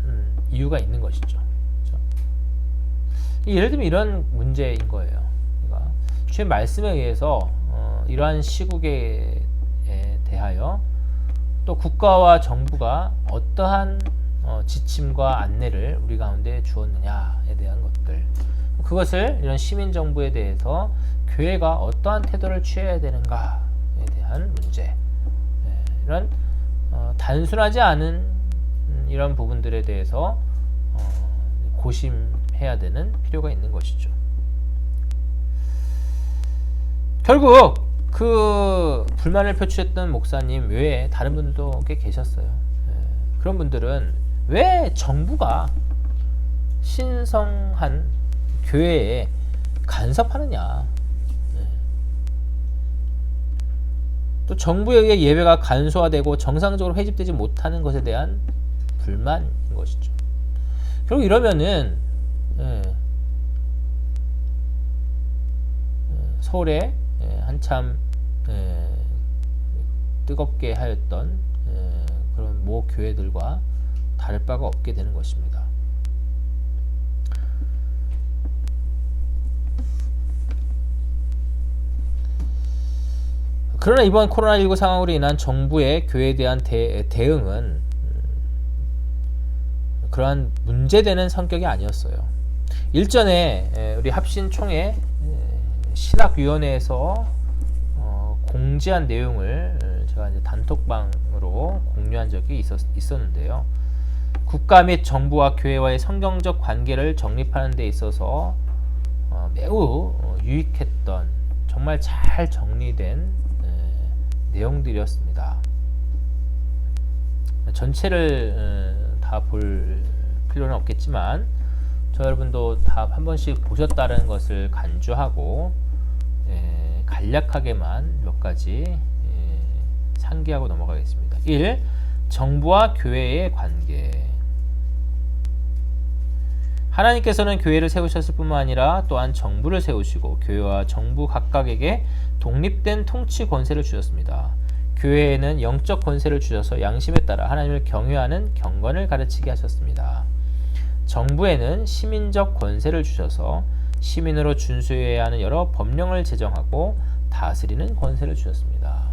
이유가 있는 것이죠. 그렇죠? 예를 들면 이런 문제인 거예요. 그러니까 주의 말씀에 의해서 이러한 시국에 대하여 또 국가와 정부가 어떠한 지침과 안내를 우리 가운데 주었느냐에 대한 것들, 그것을 이런 시민정부에 대해서 교회가 어떠한 태도를 취해야 되는가에 대한 문제, 이런 단순하지 않은 이런 부분들에 대해서 고심해야 되는 필요가 있는 것이죠. 결국 그 불만을 표출했던 목사님 외에 다른 분들도 꽤 계셨어요. 그런 분들은 왜 정부가 신성한 교회에 간섭하느냐, 또 정부에 의해 예배가 간소화되고 정상적으로 회집되지 못하는 것에 대한 불만인 것이죠. 결국 이러면은 서울에 한참 뜨겁게 하였던 그런 모 교회들과 다를 바가 없게 되는 것입니다. 그러나 이번 코로나19 상황으로 인한 정부의 교회에 대한 대응은 그러한 문제되는 성격이 아니었어요. 일전에 우리 합신총회 신학위원회에서 공지한 내용을 제가 이제 단톡방으로 공유한 적이 있었는데요. 국가 및 정부와 교회와의 성경적 관계를 정립하는 데 있어서 매우 유익했던 정말 잘 정리된 내용들이었습니다. 전체를 다 볼 필요는 없겠지만 저 여러분도 다 한 번씩 보셨다는 것을 간주하고 간략하게만 몇 가지 상기하고 넘어가겠습니다. 1. 정부와 교회의 관계. 하나님께서는 교회를 세우셨을 뿐만 아니라 또한 정부를 세우시고 교회와 정부 각각에게 독립된 통치 권세를 주셨습니다. 교회에는 영적 권세를 주셔서 양심에 따라 하나님을 경외하는 경건을 가르치게 하셨습니다. 정부에는 시민적 권세를 주셔서 시민으로 준수해야 하는 여러 법령을 제정하고 다스리는 권세를 주셨습니다.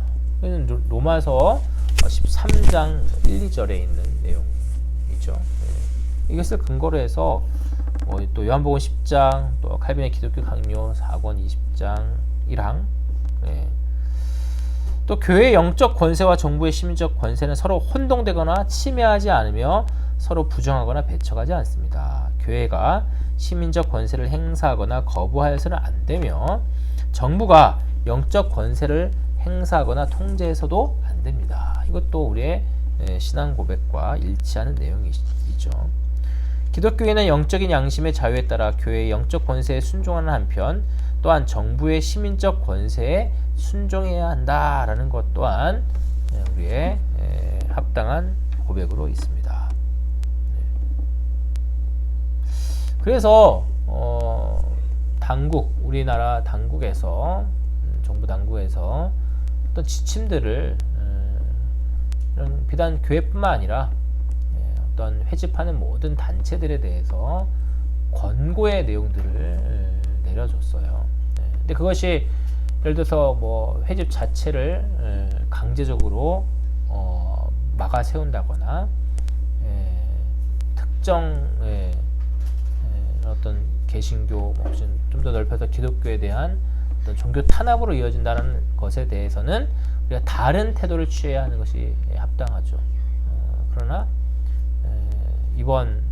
로마서 13장 1, 2절에 있는 내용이죠. 이것을 근거로 해서 또 요한복음 10장, 또 칼빈의 기독교 강요 4권 20장 1항, 또 교회의 영적 권세와 정부의 시민적 권세는 서로 혼동되거나 침해하지 않으며 서로 부정하거나 배척하지 않습니다. 교회가 시민적 권세를 행사하거나 거부하여서는 안 되며 정부가 영적 권세를 행사하거나 통제해서도 안 됩니다. 이것도 우리의 신앙 고백과 일치하는 내용이죠. 기독교인은 영적인 양심의 자유에 따라 교회의 영적 권세에 순종하는 한편 또한 정부의 시민적 권세에 순종해야 한다라는 것 또한 우리의 합당한 고백으로 있습니다. 그래서 우리나라 당국에서 정부 당국에서 어떤 지침들을 비단 교회뿐만 아니라 어떤 회집하는 모든 단체들에 대해서 권고의 내용들을 내려줬어요. 근데 그것이 예를 들어서 뭐 회집 자체를 강제적으로 막아 세운다거나 특정 어떤 개신교 좀 더 넓혀서 기독교에 대한 어떤 종교 탄압으로 이어진다는 것에 대해서는 우리가 다른 태도를 취해야 하는 것이 합당하죠. 그러나 이번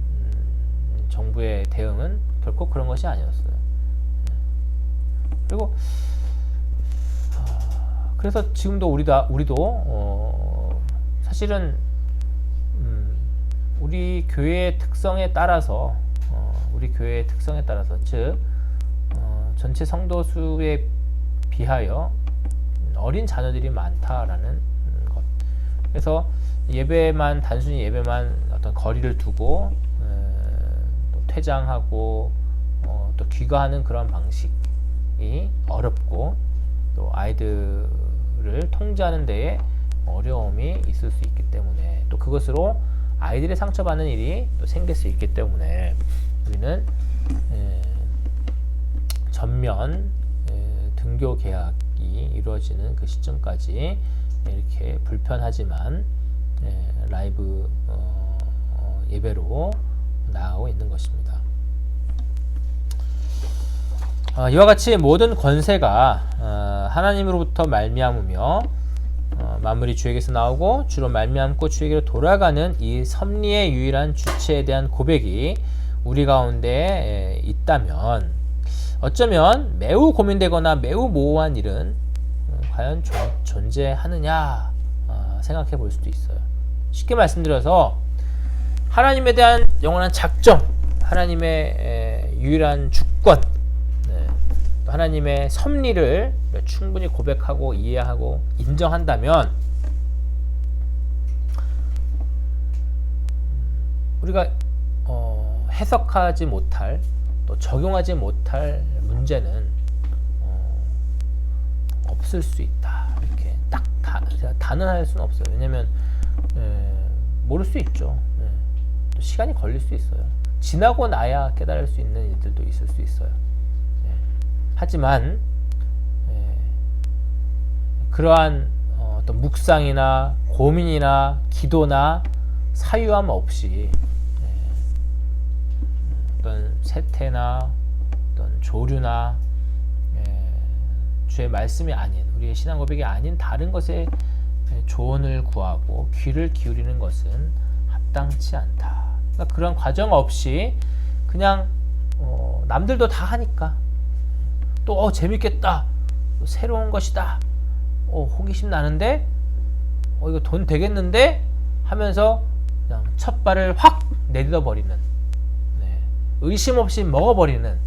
정부의 대응은 결코 그런 것이 아니었어요. 그리고 그래서 지금도 우리도 사실은 우리 교회의 특성에 따라서 즉 전체 성도 수에 비하여 어린 자녀들이 많다라는 것. 그래서 단순히 예배만 어떤 거리를 두고 또 퇴장하고 또 귀가하는 그런 방식이 어렵고 또 아이들을 통제하는 데에 어려움이 있을 수 있기 때문에 또 그것으로 아이들이 상처받는 일이 또 생길 수 있기 때문에 우리는 전면 등교 개학이 이루어지는 그 시점까지 이렇게 불편하지만 라이브 예배로 나아가고 있는 것입니다. 이와 같이 모든 권세가 하나님으로부터 말미암으며 만물이 주에게서 나오고 주로 말미암고 주에게로 돌아가는 이 섭리의 유일한 주체에 대한 고백이 우리 가운데 있다면 어쩌면 매우 고민되거나 매우 모호한 일은 과연 존재하느냐 생각해 볼 수도 있어요. 쉽게 말씀드려서 하나님에 대한 영원한 작정, 하나님의 유일한 주권, 하나님의 섭리를 충분히 고백하고 이해하고 인정한다면 우리가 해석하지 못할 또 적용하지 못할 문제는 없을 수 있다. 이렇게 딱 단언할 수는 없어요. 왜냐하면 모를 수 있죠. 또 시간이 걸릴 수 있어요. 지나고 나야 깨달을 수 있는 일들도 있을 수 있어요. 하지만 그러한 어떤 묵상이나 고민이나 기도나 사유함 없이 어떤 세태나 어떤 조류나 주의 말씀이 아닌 우리의 신앙 고백이 아닌 다른 것에 조언을 구하고 귀를 기울이는 것은 합당치 않다. 그러니까 그런 과정 없이 그냥 남들도 다 하니까 또 재밌겠다. 새로운 것이다. 호기심 나는데 이거 돈 되겠는데 하면서 그냥 첫 발을 확 내딛어 버리는, 의심 없이 먹어버리는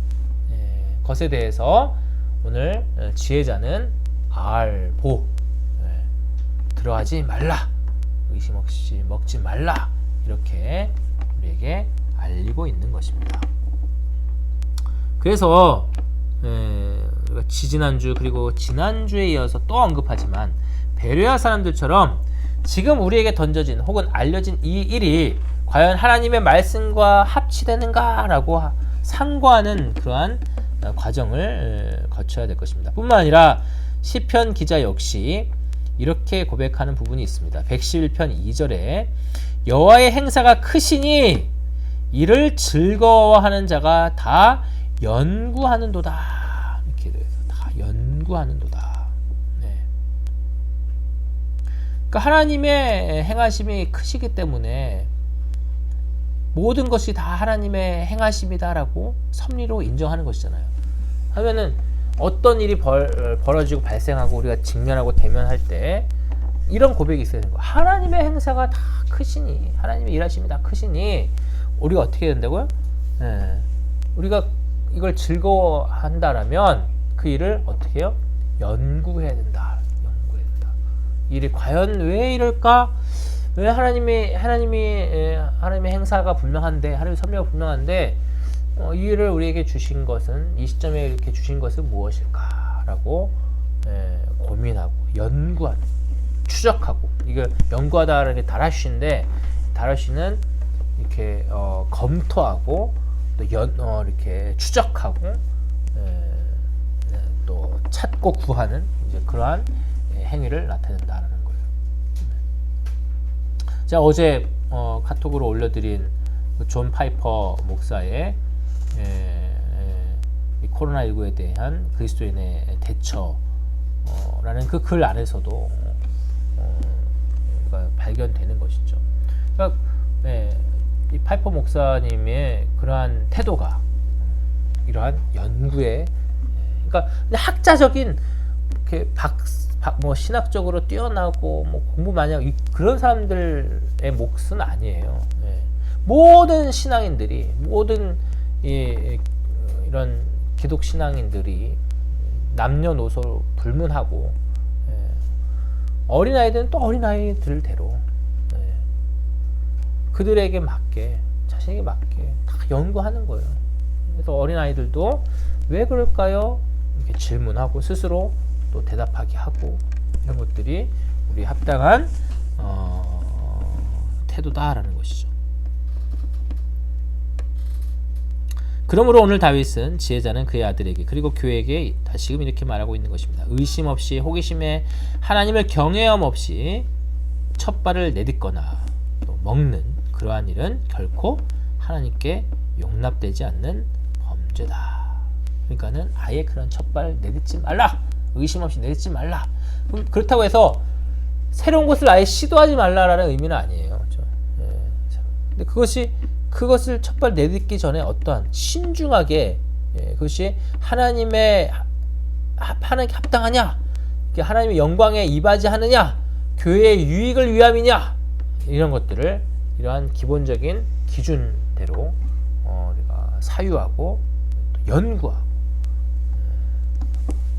것에 대해서 오늘 지혜자는 알보, 들어하지 말라, 의심 없이 먹지 말라, 이렇게 우리에게 알리고 있는 것입니다. 그래서 지지난주 그리고 지난주에 이어서 또 언급하지만 베레아 사람들처럼 지금 우리에게 던져진 혹은 알려진 이 일이 과연 하나님의 말씀과 합치되는가 라고 상고하는 그러한 과정을 거쳐야 될 것입니다. 뿐만 아니라 시편 기자 역시 이렇게 고백하는 부분이 있습니다. 111편 2절에 여호와의 행사가 크시니 이를 즐거워하는 자가 다 연구하는도다. 이렇게 돼서 다 연구하는도다. 그러니까 하나님의 행하심이 크시기 때문에 모든 것이 다 하나님의 행하심이다라고 섭리로 인정하는 것이잖아요. 하면은 어떤 일이 벌어지고 발생하고 우리가 직면하고 대면할 때 이런 고백이 있어야 되는 거예요. 하나님의 행사가 다 크시니, 하나님의 일하심이 다 크시니 우리가 어떻게 해야 된다고요? 우리가 이걸 즐거워한다라면 그 일을 어떻게 해요? 연구해야 된다. 연구해야 된다. 이 일이 과연 왜 이럴까? 왜 하나님의 행사가 분명한데, 하나님의 섭리가 분명한데 이 일을 우리에게 주신 것은, 이 시점에 이렇게 주신 것은 무엇일까라고 고민하고 연구하는, 추적하고, 이걸 연구하다라는 게 다라쉬인데, 다라쉬는 이렇게 검토하고 또 이렇게 추적하고 또 찾고 구하는 이제 그러한 행위를 나타낸다라는 거예요. 자, 어제 카톡으로 올려드린 존 파이퍼 목사의 이 코로나19에 대한 그리스도인의 대처라는 그 글 안에서도 발견되는 것이죠. 그러니까 이 파이퍼 목사님의 그러한 태도가 이러한 연구에, 그러니까 학자적인 이렇게 뭐 신학적으로 뛰어나고 뭐 공부 많이 하고 그런 사람들의 몫은 아니에요. 모든 신앙인들이, 모든 이런 기독 신앙인들이 남녀노소 불문하고 어린아이들은 또 어린아이들대로 그들에게 맞게, 자신에게 맞게 다 연구하는 거예요. 그래서 어린아이들도 왜 그럴까요? 이렇게 질문하고 스스로 또 대답하게 하고, 이런 것들이 우리 합당한 태도다라는 것이죠. 그러므로 오늘 다윗은 지혜자는 그의 아들에게 그리고 교회에게 다시금 이렇게 말하고 있는 것입니다. 의심 없이, 호기심에, 하나님을 경외함 없이 첫 발을 내딛거나 또 먹는 그러한 일은 결코 하나님께 용납되지 않는 범죄다. 그러니까는 아예 그런 첫 발 내딛지 말라. 의심 없이 내딛지 말라. 그렇다고 해서 새로운 것을 아예 시도하지 말라라는 의미는 아니에요. 그렇죠? 근데 그것을 첫 발 내딛기 전에 어떠한 신중하게, 그것이 하나님께 합당하냐, 하나님의 영광에 이바지하느냐, 교회의 유익을 위함이냐, 이런 것들을 이러한 기본적인 기준대로 우리가 사유하고 연구하고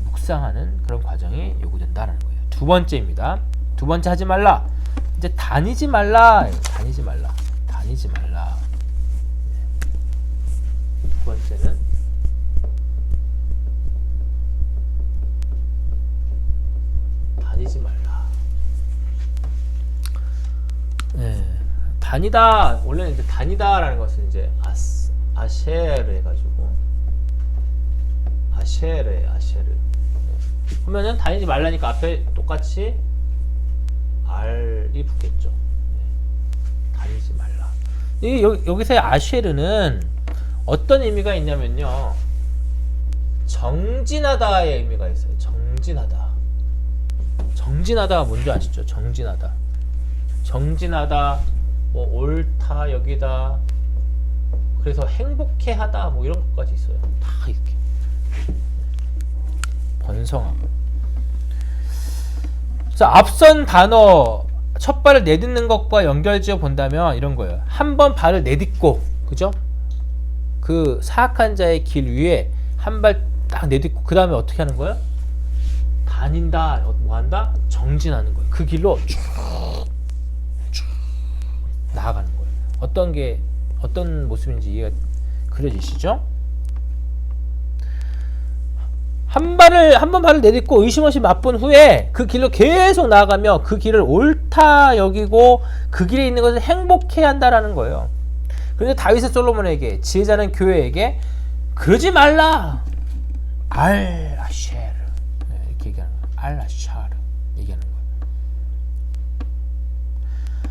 묵상하는 그런 과정이 요구된다는 거예요. 두 번째입니다. 두 번째 하지 말라. 이제 다니지 말라. 다니지 말라. 다니지 말라. 두 번째는 다니지 말라. 다니다, 원래는 이제 다니다라는 것은 이제 아쉐르 해가지고 아쉐르 그러면은 다니지 말라니까 앞에 똑같이 R이 붙겠죠. 다니지 말라. 여기서의 아쉐르는 어떤 의미가 있냐면요, 정진하다의 의미가 있어요. 정진하다가 뭔지 아시죠? 정진하다, 뭐 옳다, 여기다, 그래서 행복해하다, 뭐 이런 것까지 있어요. 다 이렇게 번성하고 그래서 앞선 단어 첫 발을 내딛는 것과 연결지어 본다면 이런 거예요. 한 번 발을 내딛고, 그죠? 그 사악한 자의 길 위에 한 발 딱 내딛고 그 다음에 어떻게 하는 거예요? 다닌다. 뭐 한다? 정진하는 거예요. 그 길로 쭉 나아가는 거예요. 어떤 모습인지 이해가 그려지시죠? 한 번 발을 내딛고 의심 없이 맛본 후에 그 길로 계속 나아가며 그 길을 옳다 여기고 그 길에 있는 것을 행복해야 한다라는 거예요. 그런데 다윗은 솔로몬에게, 지혜자는 교회에게 그러지 말라. 알-아쉐르 이렇게 얘기하는 거예요. 알-아샤르 얘기하는 거예요.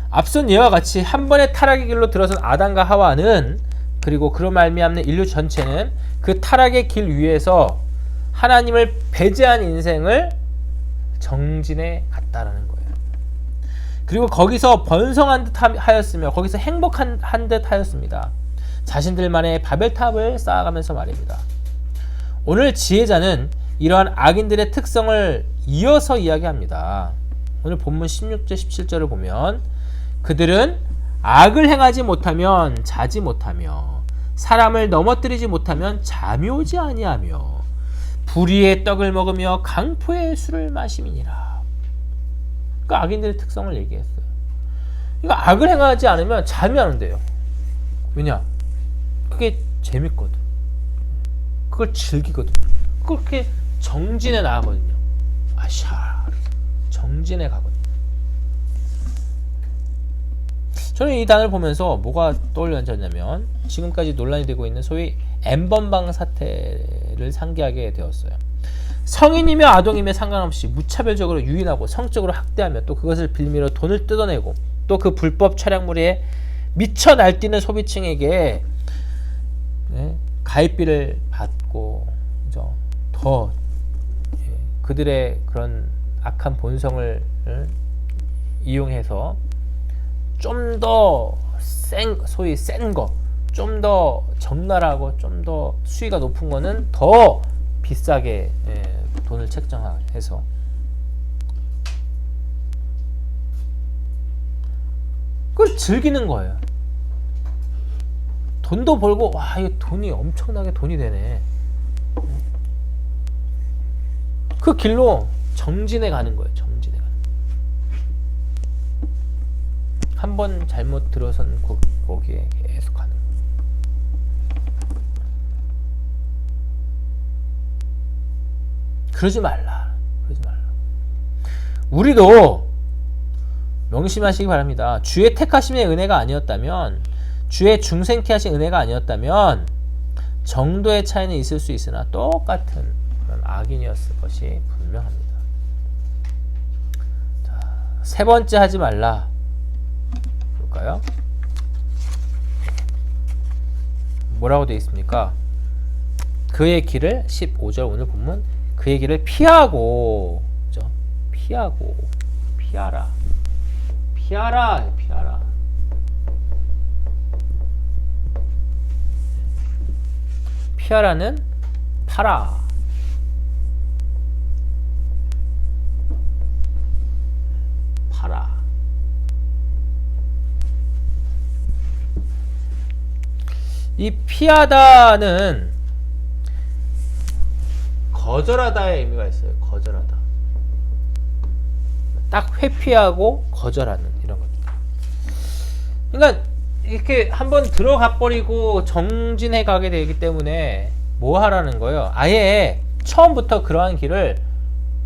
앞선 예와 같이 한 번의 타락의 길로 들어선 아담과 하와는, 그리고 그로 말미암는 인류 전체는 그 타락의 길 위에서 하나님을 배제한 인생을 정진해 갔다라는 거예요. 그리고 거기서 번성한 듯 하였으며 거기서 행복한 듯 하였습니다. 자신들만의 바벨탑을 쌓아가면서 말입니다. 오늘 지혜자는 이러한 악인들의 특성을 이어서 이야기합니다. 오늘 본문 16절 17절을 보면 그들은 악을 행하지 못하면 자지 못하며 사람을 넘어뜨리지 못하면 잠이 오지 아니하며 불의의 떡을 먹으며 강포의 술을 마심이니라. 그러니까 악인들의 특성을 얘기했어요. 그러니까 악을 행하지 않으면 잠이 안 온대요. 왜냐? 그게 재밌거든. 그걸 즐기거든. 그렇게 정진해 나가거든요. 아샤, 정진해 가거든요. 저는 이 단어를 보면서 뭐가 떠올렸냐면 지금까지 논란이 되고 있는 소위 N번방 사태를 상기하게 되었어요. 성인이며 아동이며 상관없이 무차별적으로 유인하고 성적으로 학대하며 또 그것을 빌미로 돈을 뜯어내고 또 그 불법 촬영물에 미쳐 날뛰는 소비층에게 가입비를 받고 더 그들의 그런 악한 본성을 이용해서 좀 더 소위 센 거, 좀 더 적나라하고 좀 더 수위가 높은 거는 더 비싸게 돈을 책정해서 그걸 즐기는 거예요. 돈도 벌고, 와, 이거 돈이 엄청나게 돈이 되네. 그 길로 정진해 가는 거예요. 정진해 가는. 한 번 잘못 들어선 거기에 계속 가는 거예요. 그러지 말라. 그러지 말라. 우리도 명심하시기 바랍니다. 주의 택하심의 은혜가 아니었다면, 주의 중생케 하신 은혜가 아니었다면 정도의 차이는 있을 수 있으나 똑같은 그런 악인이었을 것이 분명합니다. 자, 세 번째 하지 말라. 볼까요? 뭐라고 되어 있습니까? 그의 길을 15절 오늘 본문 그의 길을 피하고, 그죠? 피하고, 피하라. 피하라. 피하라는 팔아. 팔아. 이 피하다는 거절하다의 의미가 있어요. 거절하다. 딱 회피하고 거절하는 이런 겁니다. 그러니까 이렇게 한번 들어가 버리고 정진해 가게 되기 때문에 뭐 하라는 거예요? 아예 처음부터 그러한 길을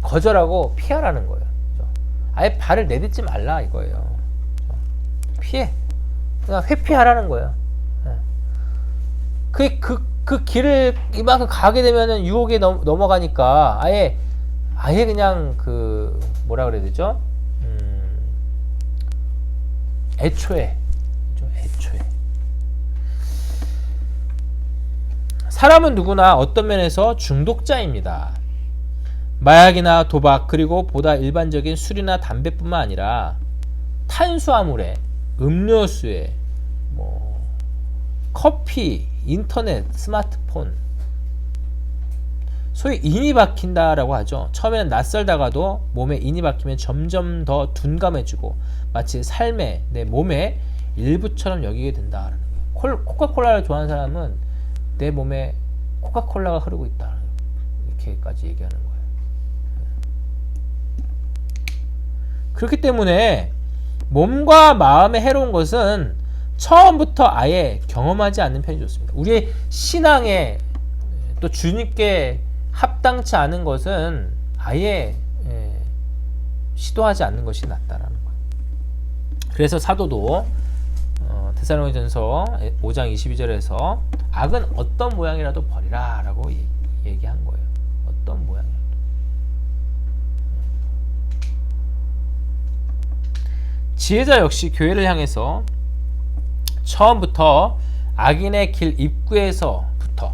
거절하고 피하라는 거예요. 아예 발을 내딛지 말라 이거예요. 피해. 그냥 회피하라는 거예요. 그 길을 이만큼 가게 되면은 유혹에 넘어가니까 아예 그냥 그 뭐라 그래야 되죠? 애초에 사람은 누구나 어떤 면에서 중독자입니다. 마약이나 도박, 그리고 보다 일반적인 술이나 담배뿐만 아니라 탄수화물에, 음료수에, 커피, 인터넷, 스마트폰, 소위 인이 박힌다라고 하죠. 처음에는 낯설다가도 몸에 인이 박히면 점점 더 둔감해지고 마치 삶의 내 몸의 일부처럼 여기게 된다라는 거예요. 코카콜라를 좋아하는 사람은 내 몸에 코카콜라가 흐르고 있다 이렇게까지 얘기하는 거예요. 그렇기 때문에 몸과 마음에 해로운 것은 처음부터 아예 경험하지 않는 편이 좋습니다. 우리의 신앙에 또 주님께 합당치 않은 것은 아예 시도하지 않는 것이 낫다라는 거예요. 그래서 사도도 데살로니가전서 5장 22절에서 악은 어떤 모양이라도 버리라 라고 얘기한 거예요. 어떤 모양이라도. 지혜자 역시 교회를 향해서 처음부터 악인의 길 입구에서부터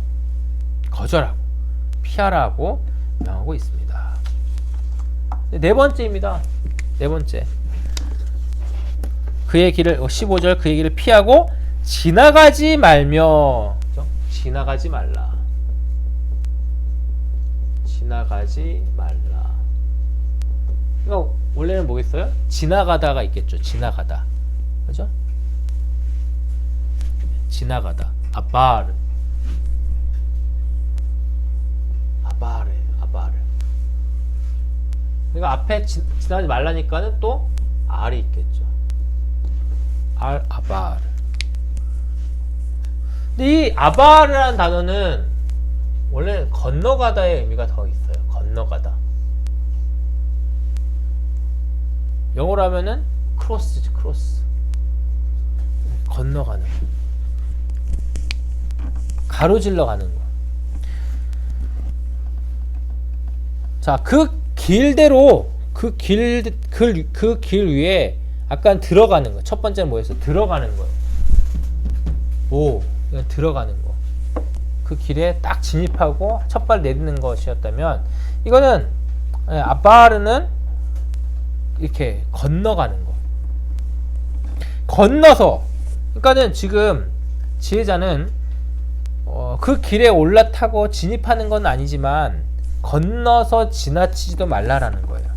거절하고 피하라고 명하고 있습니다. 네 번째입니다. 네 번째. 그의 길을 15절 그의 길을 피하고 지나가지 말며 지나가지 말라. 지나가지 말라. 그러니까 원래는 뭐겠어요? 지나가다가 있겠죠. 지나가다. 그죠? 지나가다. 아바르. 아바르. 그러니까 앞에 지나가지 말라니까는 또 알이 있겠죠. 아바르. 근데 이 아바르라는 단어는 원래 건너가다의 의미가 더 있어요. 건너가다. 영어로 하면은 크로스지, 크로스. 건너가는 거. 가로질러 가는 거. 자, 그 길대로 그 길 위에 아까 들어가는 거. 첫 번째는 뭐였어? 들어가는 거예요. 그냥 들어가는 거. 그 길에 딱 진입하고 첫 발 내딛는 것이었다면, 이거는 아바르는 이렇게 건너가는 거. 건너서. 그러니까는 지금 지혜자는 그 길에 올라타고 진입하는 건 아니지만 건너서 지나치지도 말라라는 거예요.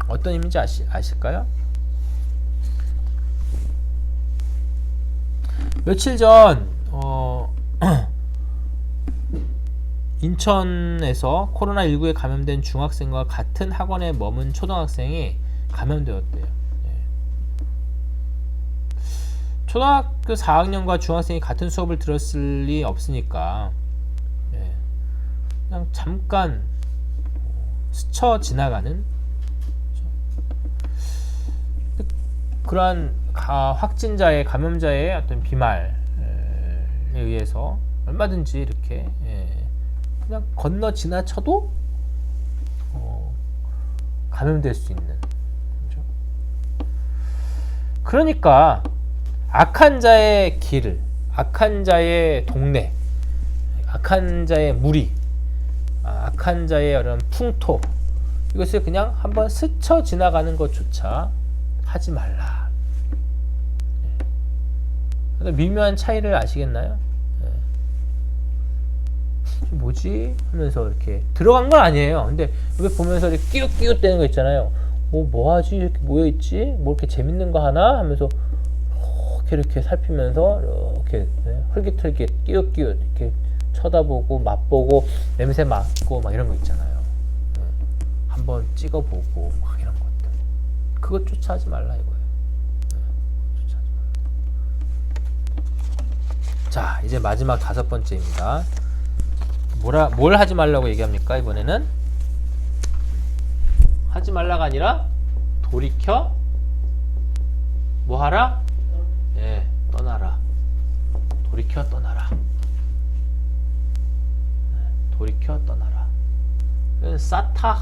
어떤 의미인지 아실까요? 며칠 전 인천에서 코로나19에 감염된 중학생과 같은 학원에 머문 초등학생이 감염되었대요. 초등학교 4학년과 중학생이 같은 수업을 들었을 리 없으니까 그냥 잠깐 스쳐 지나가는 그러한 확진자의 감염자의 어떤 비말에 의해서 얼마든지 이렇게 그냥 건너 지나쳐도 감염될 수 있는. 그렇죠? 그러니까 악한 자의 길, 악한 자의 동네, 악한 자의 무리, 악한 자의 이런 풍토, 이것을 그냥 한번 스쳐 지나가는 것조차 하지 말라. 미묘한 차이를 아시겠나요? 뭐지? 하면서 이렇게 들어간 건 아니에요. 근데 왜 보면서 이렇게 끼웃끼웃대는 거 있잖아요. 뭐하지? 이렇게 모여있지? 뭐 이렇게 재밌는 거 하나? 하면서 이렇게 살피면서 이렇게 흘깃흘깃 끼웃끼웃 이렇게 쳐다보고 맛보고 냄새 맡고 막 이런 거 있잖아요. 한번 찍어보고 막 이런 것들. 그것조차 하지 말라 이거예요. 쫓아하지 말라. 자, 이제 마지막 5번째입니다. 뭘 하지 말라고 얘기합니까? 이번에는 하지 말라가 아니라 돌이켜 뭐 하라? 떠나라. 돌이켜 떠나라. 돌이켜 떠나라. 사타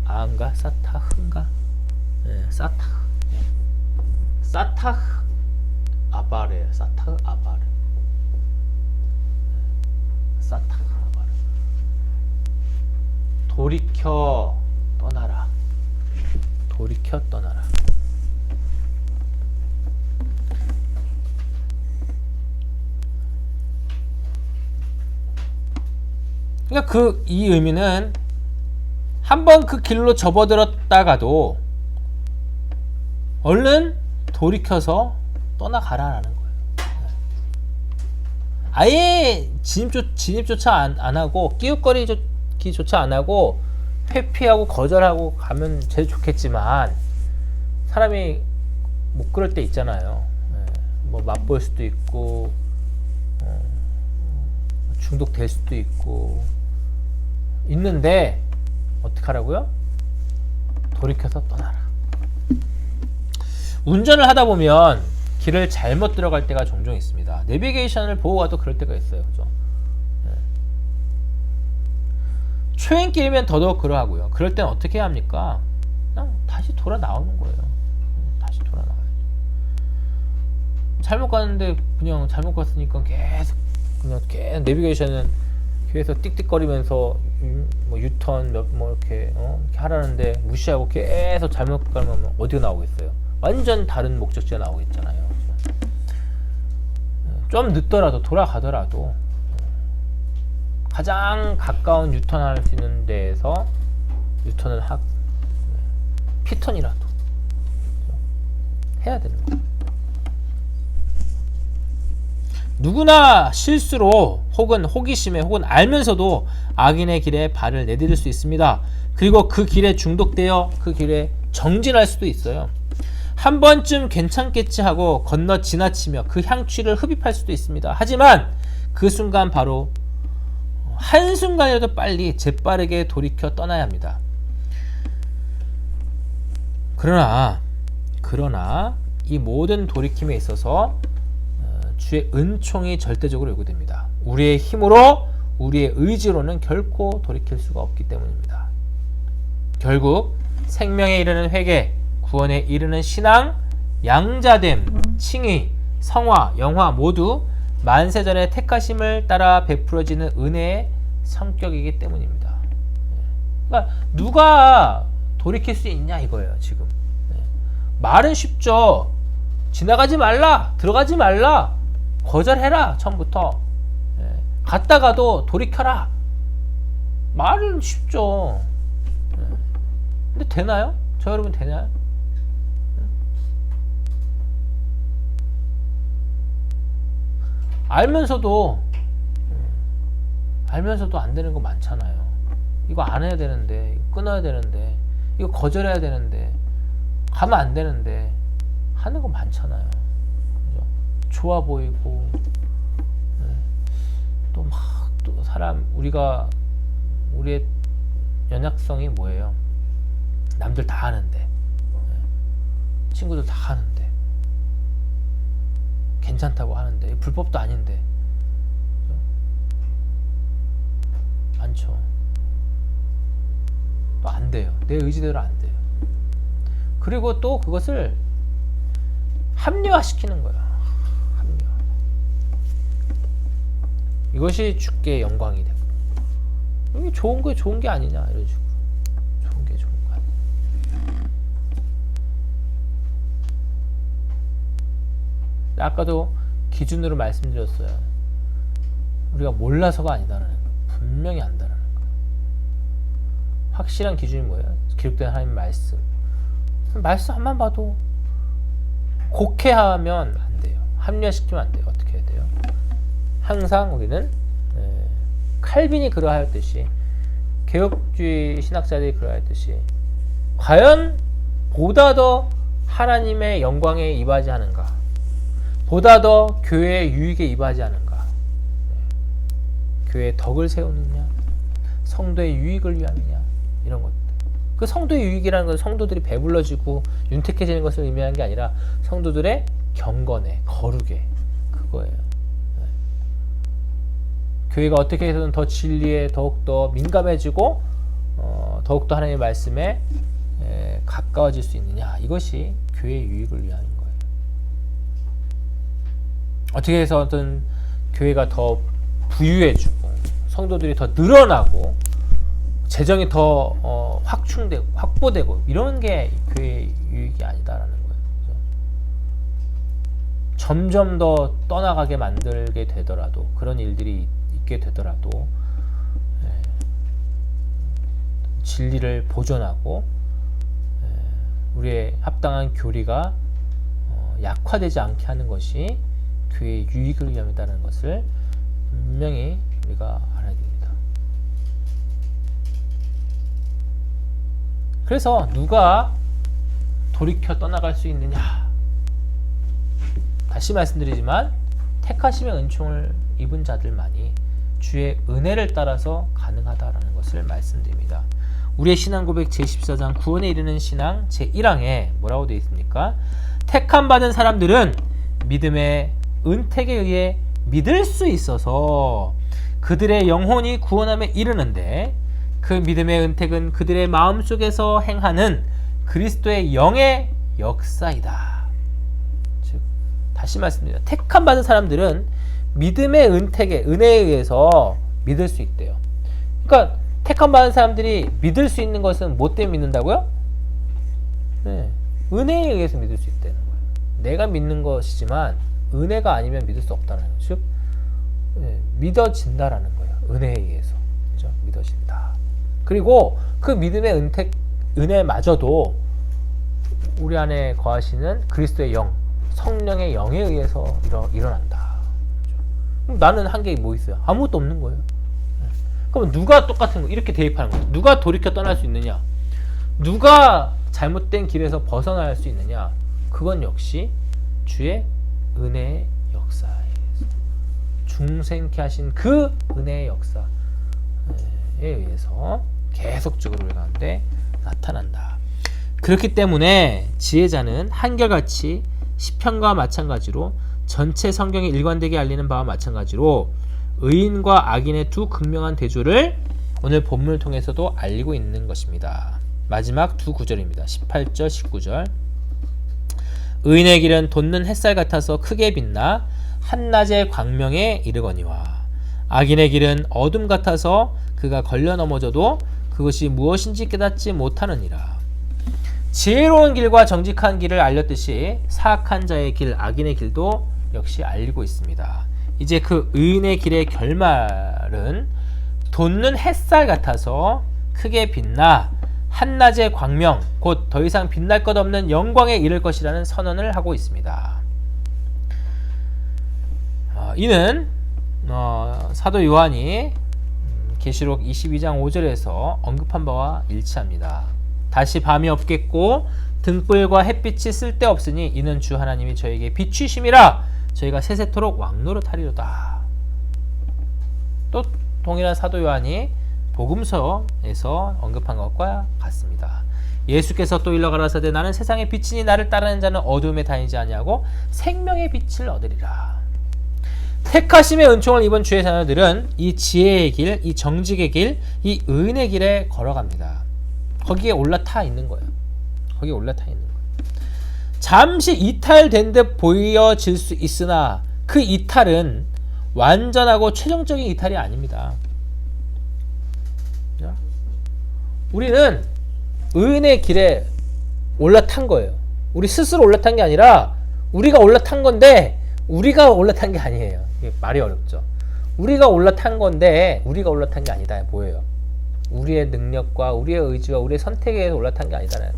아인가? 사타흐인가? 사타흐 아바르예요. 사타흐 아바르. 사타흐 아바르. 돌이켜 떠나라. 돌이켜 떠나라. 그러니까 이 의미는 한번 그 길로 접어들었다가도 얼른 돌이켜서 떠나가라라는 거예요. 아예 진입조차 안 하고 끼웃거리기조차 안 하고 회피하고 거절하고 가면 제일 좋겠지만 사람이 못 그럴 때 있잖아요. 뭐 맛볼 수도 있고 중독될 수도 있고 있는데 어떻게 하라고요? 돌이켜서 떠나라. 운전을 하다 보면 길을 잘못 들어갈 때가 종종 있습니다. 내비게이션을 보고 가도 그럴 때가 있어요. 그죠? 초행길이면 더더욱 그러하고요. 그럴 땐 어떻게 해야 합니까? 그냥 다시 돌아 나오는 거예요. 다시 돌아 나와야죠. 잘못 가는데 그냥 잘못 갔으니까 계속 내비게이션은 계속 띡띡거리면서 뭐 유턴 이렇게 하라는데 무시하고 계속 잘못 가면 어디가 나오겠어요? 완전 다른 목적지가 나오겠잖아요. 좀 늦더라도 돌아가더라도 가장 가까운 유턴할 수 있는 데에서 유턴을 하고 피턴이라도 해야 되는 거예요. 누구나 실수로 혹은 호기심에 혹은 알면서도 악인의 길에 발을 내디딜 수 있습니다. 그리고 그 길에 중독되어 그 길에 정진할 수도 있어요. 한 번쯤 괜찮겠지 하고 건너 지나치며 그 향취를 흡입할 수도 있습니다. 하지만 그 순간 바로 한순간이라도 빨리 재빠르게 돌이켜 떠나야 합니다. 그러나 이 모든 돌이킴에 있어서 주의 은총이 절대적으로 요구됩니다. 우리의 힘으로 우리의 의지로는 결코 돌이킬 수가 없기 때문입니다. 결국 생명에 이르는 회개, 구원에 이르는 신앙, 양자됨, 칭의, 성화, 영화 모두 만세전의 택하심을 따라 베풀어지는 은혜의 성격이기 때문입니다. 그러니까 누가 돌이킬 수 있냐 이거예요. 지금 말은 쉽죠. 지나가지 말라, 들어가지 말라, 거절해라 처음부터. 갔다가도 돌이켜라. 말은 쉽죠. 근데 되나요? 저 여러분 되나요? 알면서도 안 되는 거 많잖아요. 이거 안 해야 되는데, 이거 끊어야 되는데, 이거 거절해야 되는데, 가면 안 되는데 하는 거 많잖아요. 그죠? 좋아 보이고 또 사람 우리의 연약성이 뭐예요? 남들 다 하는데, 친구들 다 하는데, 괜찮다고 하는데, 불법도 아닌데, 많죠. 또 안 돼요. 내 의지대로 안 돼요. 그리고 또 그것을 합리화시키는 거야. 합리화. 이것이 주께 영광이 되고, 이게 좋은 게 좋은 게 아니냐 이런 식으로. 좋은 게 좋은 거 아니냐. 아까도 기준으로 말씀드렸어요. 우리가 몰라서가 아니다라는 거. 분명히 안다라는 거. 확실한 기준이 뭐예요? 기록된 하나님의 말씀. 말씀 한번 봐도 곡해하면 안 돼요. 합리화시키면 안 돼요. 어떻게 해야 돼요? 항상 우리는 칼빈이 그러하였듯이, 개혁주의 신학자들이 그러하였듯이, 과연 보다 더 하나님의 영광에 임하지 않은가, 보다 더 교회의 유익에 임하지 않은가, 교회의 덕을 세우느냐, 성도의 유익을 위함이냐, 이런 것들. 그 성도의 유익이라는 것은 성도들이 배불러지고 윤택해지는 것을 의미하는 게 아니라 성도들의 경건에, 거룩에, 그거예요. 교회가 어떻게 해서든 더 진리에 더욱더 민감해지고 더욱더 하나님의 말씀에 가까워질 수 있느냐, 이것이 교회의 유익을 위한 거예요. 어떻게 해서든 교회가 더 부유해지고 성도들이 더 늘어나고 재정이 더 확충되고 확보되고 이런 게 교회의 유익이 아니다라는 거예요. 그렇죠? 점점 더 떠나가게 만들게 되더라도, 그런 일들이 있게 되더라도 진리를 보존하고 우리의 합당한 교리가 약화되지 않게 하는 것이 교회의 유익을 위함이라는 것을 분명히 우리가 알아야 됩니다. 그래서 누가 돌이켜 떠나갈 수 있느냐? 다시 말씀드리지만 택하심의 은총을 입은 자들만이 주의 은혜를 따라서 가능하다라는 것을 말씀드립니다. 우리의 신앙 고백 제14장 구원에 이르는 신앙 제1항에 뭐라고 되어 있습니까? 택함 받은 사람들은 믿음의 은택에 의해 믿을 수 있어서 그들의 영혼이 구원함에 이르는데 그 믿음의 은택은 그들의 마음속에서 행하는 그리스도의 영의 역사이다. 즉 다시 말씀드립니다. 택함 받은 사람들은 믿음의 은택에 은혜에 의해서 믿을 수 있대요. 그러니까 택함 받은 사람들이 믿을 수 있는 것은 뭐 때문에 믿는다고요? 네, 은혜에 의해서 믿을 수 있다는 거예요. 내가 믿는 것이지만 은혜가 아니면 믿을 수 없다는 거예요. 즉 믿어진다라는 거예요. 은혜에 의해서. 그죠? 믿어진다. 그리고 그 믿음의 은택, 은혜마저도 우리 안에 거하시는 그리스도의 영, 성령의 영에 의해서 일어난다. 그럼 나는 한 게 뭐 있어요? 아무것도 없는 거예요. 그럼 누가 똑같은 거 이렇게 대입하는 거예요? 누가 돌이켜 떠날 수 있느냐? 누가 잘못된 길에서 벗어날 수 있느냐? 그건 역시 주의 은혜의 역사에 중생케 하신 그 은혜의 역사에 의해서 계속적으로 우리 가운데 나타난다. 그렇기 때문에 지혜자는 한결같이 시편과 마찬가지로 전체 성경에 일관되게 알리는 바와 마찬가지로 의인과 악인의 두 극명한 대조를 오늘 본문을 통해서도 알리고 있는 것입니다. 마지막 두 구절입니다. 18절, 19절. 의인의 길은 돋는 햇살 같아서 크게 빛나 한낮의 광명에 이르거니와 악인의 길은 어둠 같아서 그가 걸려 넘어져도 그것이 무엇인지 깨닫지 못하느니라. 지혜로운 길과 정직한 길을 알렸듯이 사악한 자의 길, 악인의 길도 역시 알리고 있습니다. 이제 그 의인의 길의 결말은 돋는 햇살 같아서 크게 빛나 한낮의 광명, 곧 더 이상 빛날 것 없는 영광에 이를 것이라는 선언을 하고 있습니다. 이는 사도 요한이 계시록 22장 5절에서 언급한 바와 일치합니다. 다시 밤이 없겠고 등불과 햇빛이 쓸데없으니 이는 주 하나님이 저에게 비추심이라 저희가 세세토록 왕노릇하리로다. 또 동일한 사도 요한이 복음서에서 언급한 것과 같습니다. 예수께서 또 일러 가라사대 나는 세상의 빛이니 나를 따르는 자는 어두움에 다니지 아니하고 생명의 빛을 얻으리라. 택하심의 은총을 입은 주의 자녀들은 이 지혜의 길, 이 정직의 길, 이 의인의 길에 걸어갑니다. 거기에 올라타 있는 거예요. 거기에 올라타 있는 거예요. 잠시 이탈된 듯 보여질 수 있으나 그 이탈은 완전하고 최종적인 이탈이 아닙니다. 우리는 의인의 길에 올라탄 거예요. 우리 스스로 올라탄 게 아니라 우리가 올라탄 건데 우리가 올라탄 게 아니에요. 이게 말이 어렵죠. 우리가 올라탄 건데 우리가 올라탄 게 아니다. 뭐예요? 우리의 능력과 우리의 의지와 우리의 선택에 의해서 올라탄 게 아니다는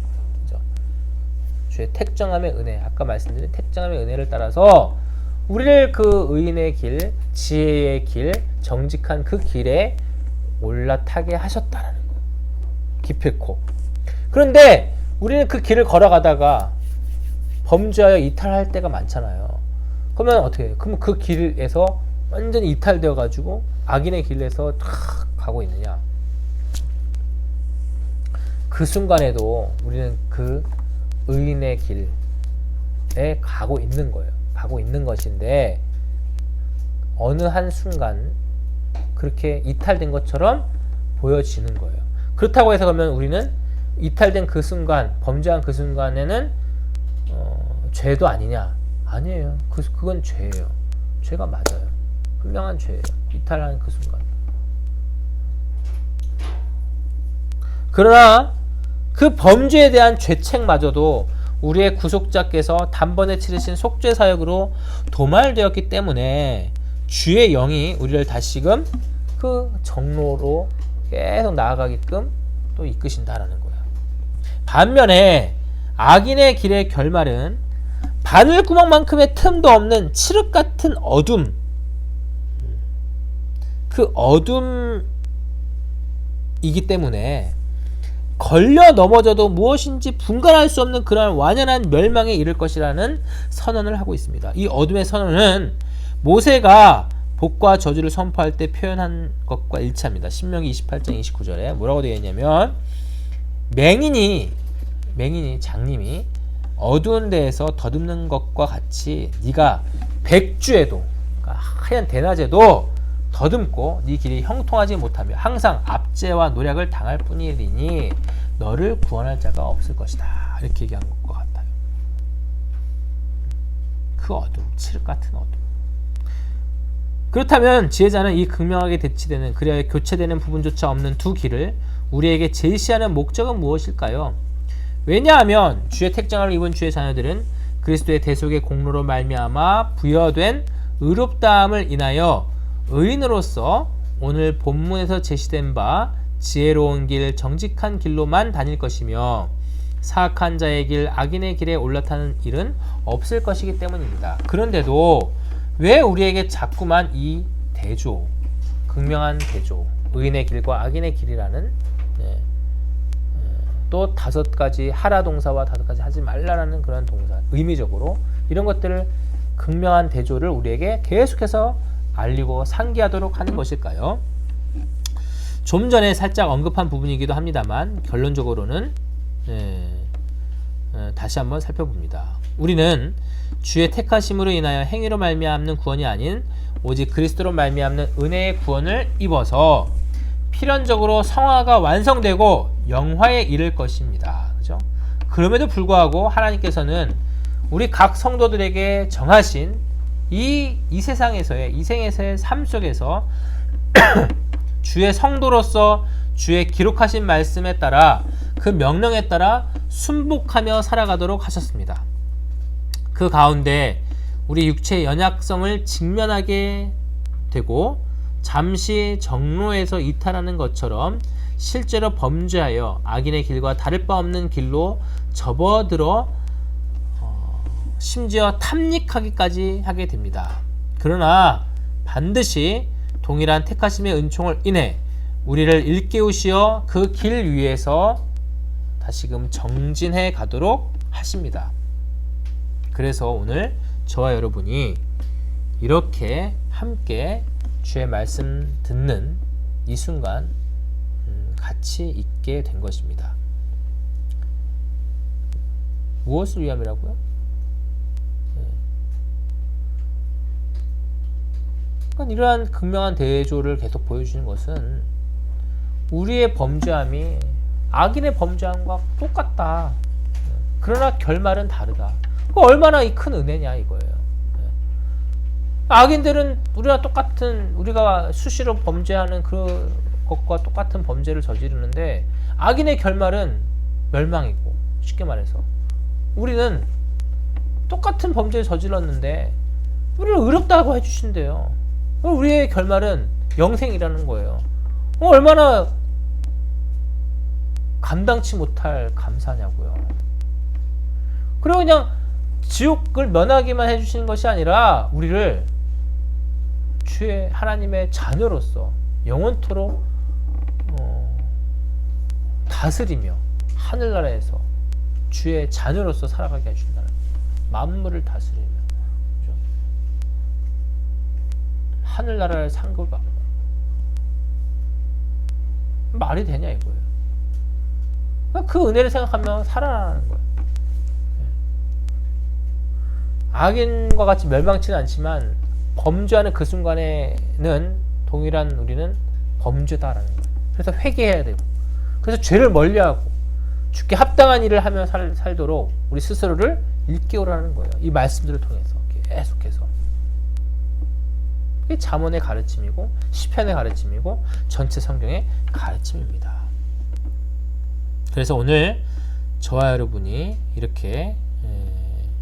거죠. 주의 택정함의 은혜, 아까 말씀드린 택정함의 은혜를 따라서 우리를 그 의인의 길, 지혜의 길, 정직한 그 길에 올라타게 하셨다라는 거예요. 기필코. 그런데 우리는 그 길을 걸어가다가 범죄하여 이탈할 때가 많잖아요. 그러면 어떻게 해요? 그러면 그 길에서 완전히 이탈되어 가지고 악인의 길에서 탁 가고 있느냐? 그 순간에도 우리는 그 의인의 길에 가고 있는 거예요. 가고 있는 것인데 어느 한 순간 그렇게 이탈된 것처럼 보여지는 거예요. 그렇다고 해서 그러면 우리는 이탈된 그 순간, 범죄한 그 순간에는 죄도 아니냐? 아니에요. 그건 죄예요. 죄가 맞아요. 분명한 죄예요. 이탈하는 그 순간. 그러나 그 범죄에 대한 죄책마저도 우리의 구속자께서 단번에 치르신 속죄 사역으로 도말되었기 때문에 주의 영이 우리를 다시금 그 정로로 계속 나아가게끔 또 이끄신다라는 거예요. 반면에 악인의 길의 결말은 바늘구멍만큼의 틈도 없는 칠흑 같은 어둠, 그 어둠이기 때문에 걸려 넘어져도 무엇인지 분간할 수 없는 그러한 완연한 멸망에 이를 것이라는 선언을 하고 있습니다. 이 어둠의 선언은 모세가 복과 저주를 선포할 때 표현한 것과 일치합니다. 신명기 28장 29절에 뭐라고 되어 있냐면, 맹인이 장님이 어두운 데에서 더듬는 것과 같이 네가 백주에도, 그러니까 하얀 대낮에도 더듬고 네 길이 형통하지 못하며 항상 압제와 노략을 당할 뿐이니 너를 구원할 자가 없을 것이다. 이렇게 얘기한 것 같아요. 그 어둠, 칠흑 같은 어둠. 그렇다면 지혜자는 이 극명하게 대치되는, 그래야 교체되는 부분조차 없는 두 길을 우리에게 제시하는 목적은 무엇일까요? 왜냐하면 주의 택정을 입은 주의 자녀들은 그리스도의 대속의 공로로 말미암아 부여된 의롭다함을 인하여 의인으로서 오늘 본문에서 제시된 바 지혜로운 길, 정직한 길로만 다닐 것이며 사악한 자의 길, 악인의 길에 올라타는 일은 없을 것이기 때문입니다. 그런데도 왜 우리에게 자꾸만 이 대조, 극명한 대조, 의인의 길과 악인의 길이라는 또 5가지 하라 동사와 5가지 하지 말라라는 그런 동사, 의미적으로 이런 것들을, 극명한 대조를 우리에게 계속해서 알리고 상기하도록 하는 것일까요? 좀 전에 살짝 언급한 부분이기도 합니다만 결론적으로는 다시 한번 살펴봅니다. 우리는 주의 택하심으로 인하여 행위로 말미암는 구원이 아닌 오직 그리스도로 말미암는 은혜의 구원을 입어서 필연적으로 성화가 완성되고 영화에 이를 것입니다. 그죠? 그럼에도 불구하고 하나님께서는 우리 각 성도들에게 정하신 이 세상에서의, 이 생에서의 삶 속에서 주의 성도로서 주의 기록하신 말씀에 따라, 그 명령에 따라 순복하며 살아가도록 하셨습니다. 그 가운데 우리 육체의 연약성을 직면하게 되고 잠시 정로에서 이탈하는 것처럼 실제로 범죄하여 악인의 길과 다를 바 없는 길로 접어들어 심지어 탐닉하기까지 하게 됩니다. 그러나 반드시 동일한 택하심의 은총을 인해 우리를 일깨우시어 그 길 위에서 다시금 정진해 가도록 하십니다. 그래서 오늘 저와 여러분이 이렇게 함께 주의 말씀 듣는 이 순간 같이 있게 된 것입니다. 무엇을 위함이라고요? 그러니까 이러한 극명한 대조를 계속 보여주는 것은 우리의 범죄함이 악인의 범죄함과 똑같다. 그러나 결말은 다르다. 얼마나 이 큰 은혜냐 이거예요. 악인들은 우리가 똑같은, 우리가 수시로 범죄하는 그 것과 똑같은 범죄를 저지르는데 악인의 결말은 멸망이고, 쉽게 말해서 우리는 똑같은 범죄를 저질렀는데 우리를 의롭다고 해주신대요. 우리의 결말은 영생이라는 거예요. 얼마나 감당치 못할 감사냐고요. 그리고 그냥 지옥을 면하기만 해주시는 것이 아니라 우리를 주의 하나님의 자녀로서 영원토록 다스리며 하늘나라에서 주의 자녀로서 살아가게 해준다는, 만물을 다스리며 하늘나라를 상급을 받고, 말이 되냐 이거예요. 그 은혜를 생각하며 살아나는 거예요. 악인과 같이 멸망치는 않지만 범죄하는 그 순간에는 동일한 우리는 범죄다라는 거예요. 그래서 회개해야 되고, 그래서 죄를 멀리하고 주께 합당한 일을 하며 살도록 우리 스스로를 일깨우라는 거예요. 이 말씀들을 통해서 계속해서. 이게 잠언의 가르침이고 시편의 가르침이고 전체 성경의 가르침입니다. 그래서 오늘 저와 여러분이 이렇게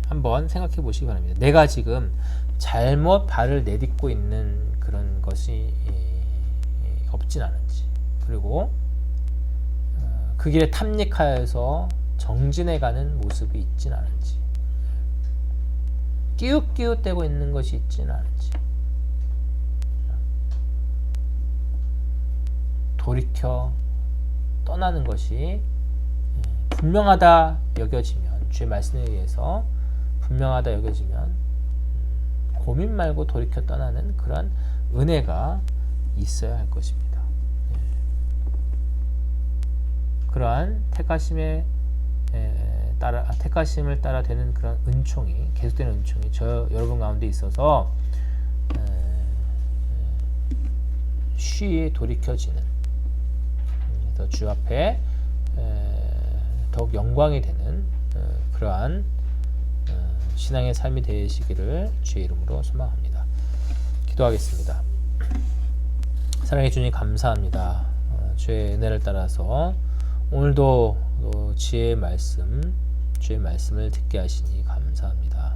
한번 생각해 보시기 바랍니다. 내가 지금 잘못 발을 내딛고 있는 그런 것이 없진 않은지, 그리고 그 길에 탐닉하여서 정진해가는 모습이 있진 않은지, 끼웃끼웃대고 있는 것이 있지는 않은지, 돌이켜 떠나는 것이 분명하다 여겨지면, 주의 말씀에 의해서 분명하다 여겨지면 고민 말고 돌이켜 떠나는 그러한 은혜가 있어야 할 것입니다. 그러한 택하심을 따라 되는 그런 은총이, 계속되는 은총이 여러분 가운데 있어서 쉬이 돌이켜지는, 그래서 주 앞에 더욱 영광이 되는 그러한 신앙의 삶이 되시기를 주의 이름으로 소망합니다. 기도하겠습니다. 사랑해 주님, 감사합니다. 주의 은혜를 따라서 오늘도 지혜의 말씀, 주의 말씀을 듣게 하시니 감사합니다.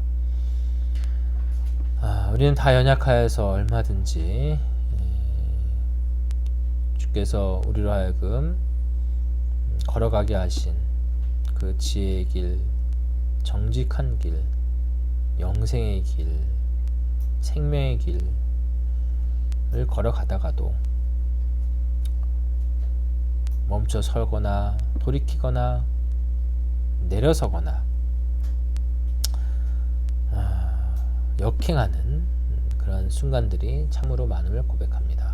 우리는 다 연약하여서 얼마든지 주께서 우리로 하여금 걸어가게 하신 그 지혜의 길, 정직한 길, 영생의 길, 생명의 길을 걸어가다가도 멈춰 서거나 돌이키거나 내려서거나 역행하는 그런 순간들이 참으로 많음을 고백합니다.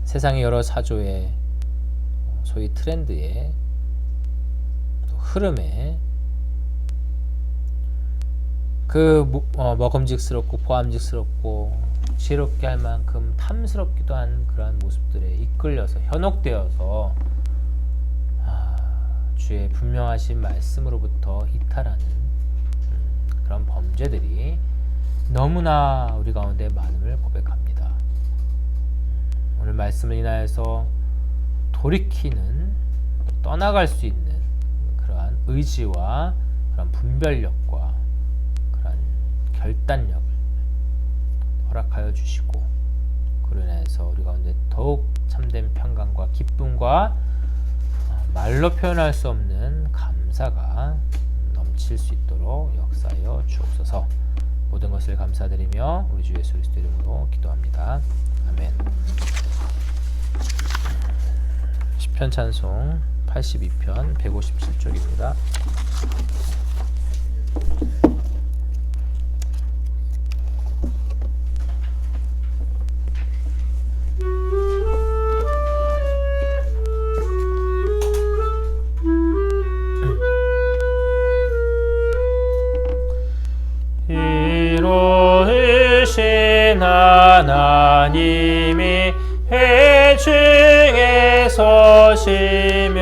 세상의 여러 사조의 소위 트렌드의 흐름에 그 먹음직스럽고 보암직스럽고 지혜롭게 할 만큼 탐스럽기도 한 그러한 모습들에 이끌려서 현혹되어서 주의 분명하신 말씀으로부터 이탈하는 그런 범죄들이 너무나 우리 가운데 많음을 고백합니다. 오늘 말씀을 인하여서 돌이키는, 떠나갈 수 있는 그러한 의지와 그런 분별력과 그런 결단력을 허락하여 주시고, 그로 인해서 우리 가운데 더욱 참된 평강과 기쁨과 말로 표현할 수 없는 감사가 넘칠 수 있도록 역사하여 주옵소서. 모든 것을 감사드리며 우리 주 예수 그리스도 이름으로 기도합니다. 아멘. 시편 찬송 82편 157쪽입니다. 하나님이 회중에 서시며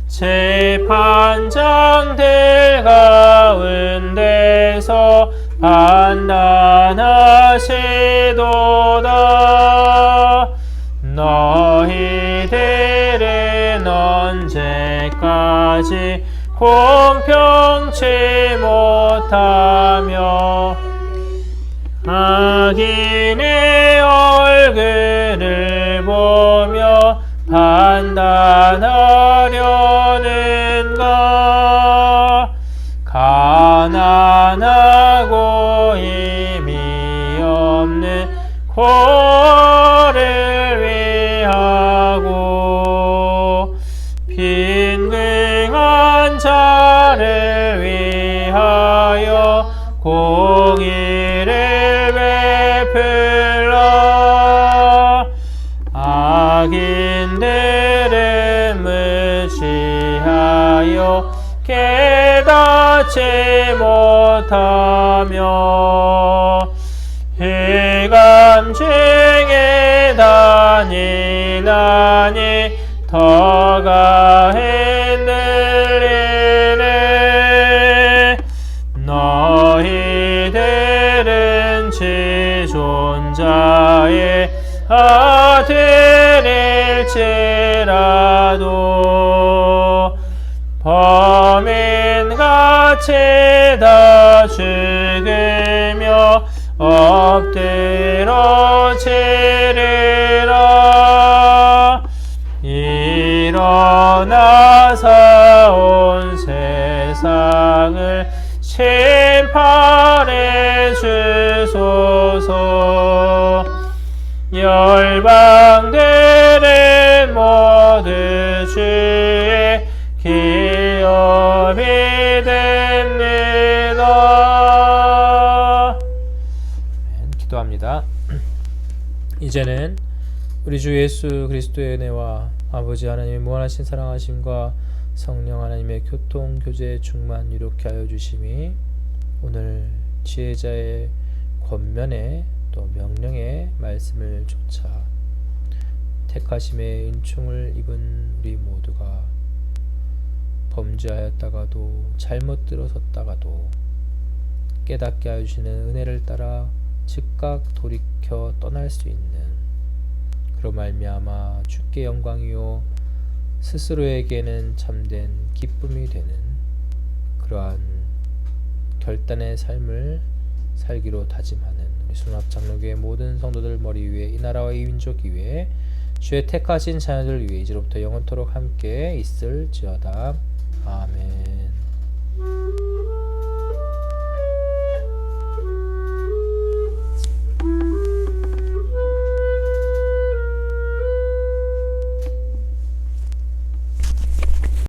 재판장들 가운데서 판단하시도다. 너희들은 언제까지 공평치 못하며 악인의 얼굴을 보며 판단하려는가. 가난하고 힘이 없는 고를 위하고 빈궁한 자를 위하여 공의를 베풀라. 악인들은 무시하여 깨닫지 못하며 흑암 중에 다니나니 터가 흔들리네. 너희들은 지존자의 아들일지라도 범인같이 다 죽으며 엎드러지리라. 일어나사 온 세상을 심판해 주소서. 열방들은 모두 주의 기업이 됩니다. 기도합니다. 이제는 우리 주 예수 그리스도의 은혜와 아버지 하나님의 무한하신 사랑하심과 성령 하나님의 교통 교제 충만 유력케 하여 주심이 오늘 지혜자의 권면에 또 명령의 말씀을 쫓아 택하심의 은총을 입은 우리 모두가 범죄하였다가도 잘못 들어섰다가도 깨닫게 하여 주시는 은혜를 따라 즉각 돌이켜 떠날 수 있는 그로 말미암아 주께 영광이요 스스로에게는 참된 기쁨이 되는 그러한 결단의 삶을 살기로 다짐하는 우리 순합장로교회 모든 성도들 머리 위에 이 나라와 이 민족 위에 주의 택하신 자녀들 위해 이제로부터 영원토록 함께 있을지어다. 아멘.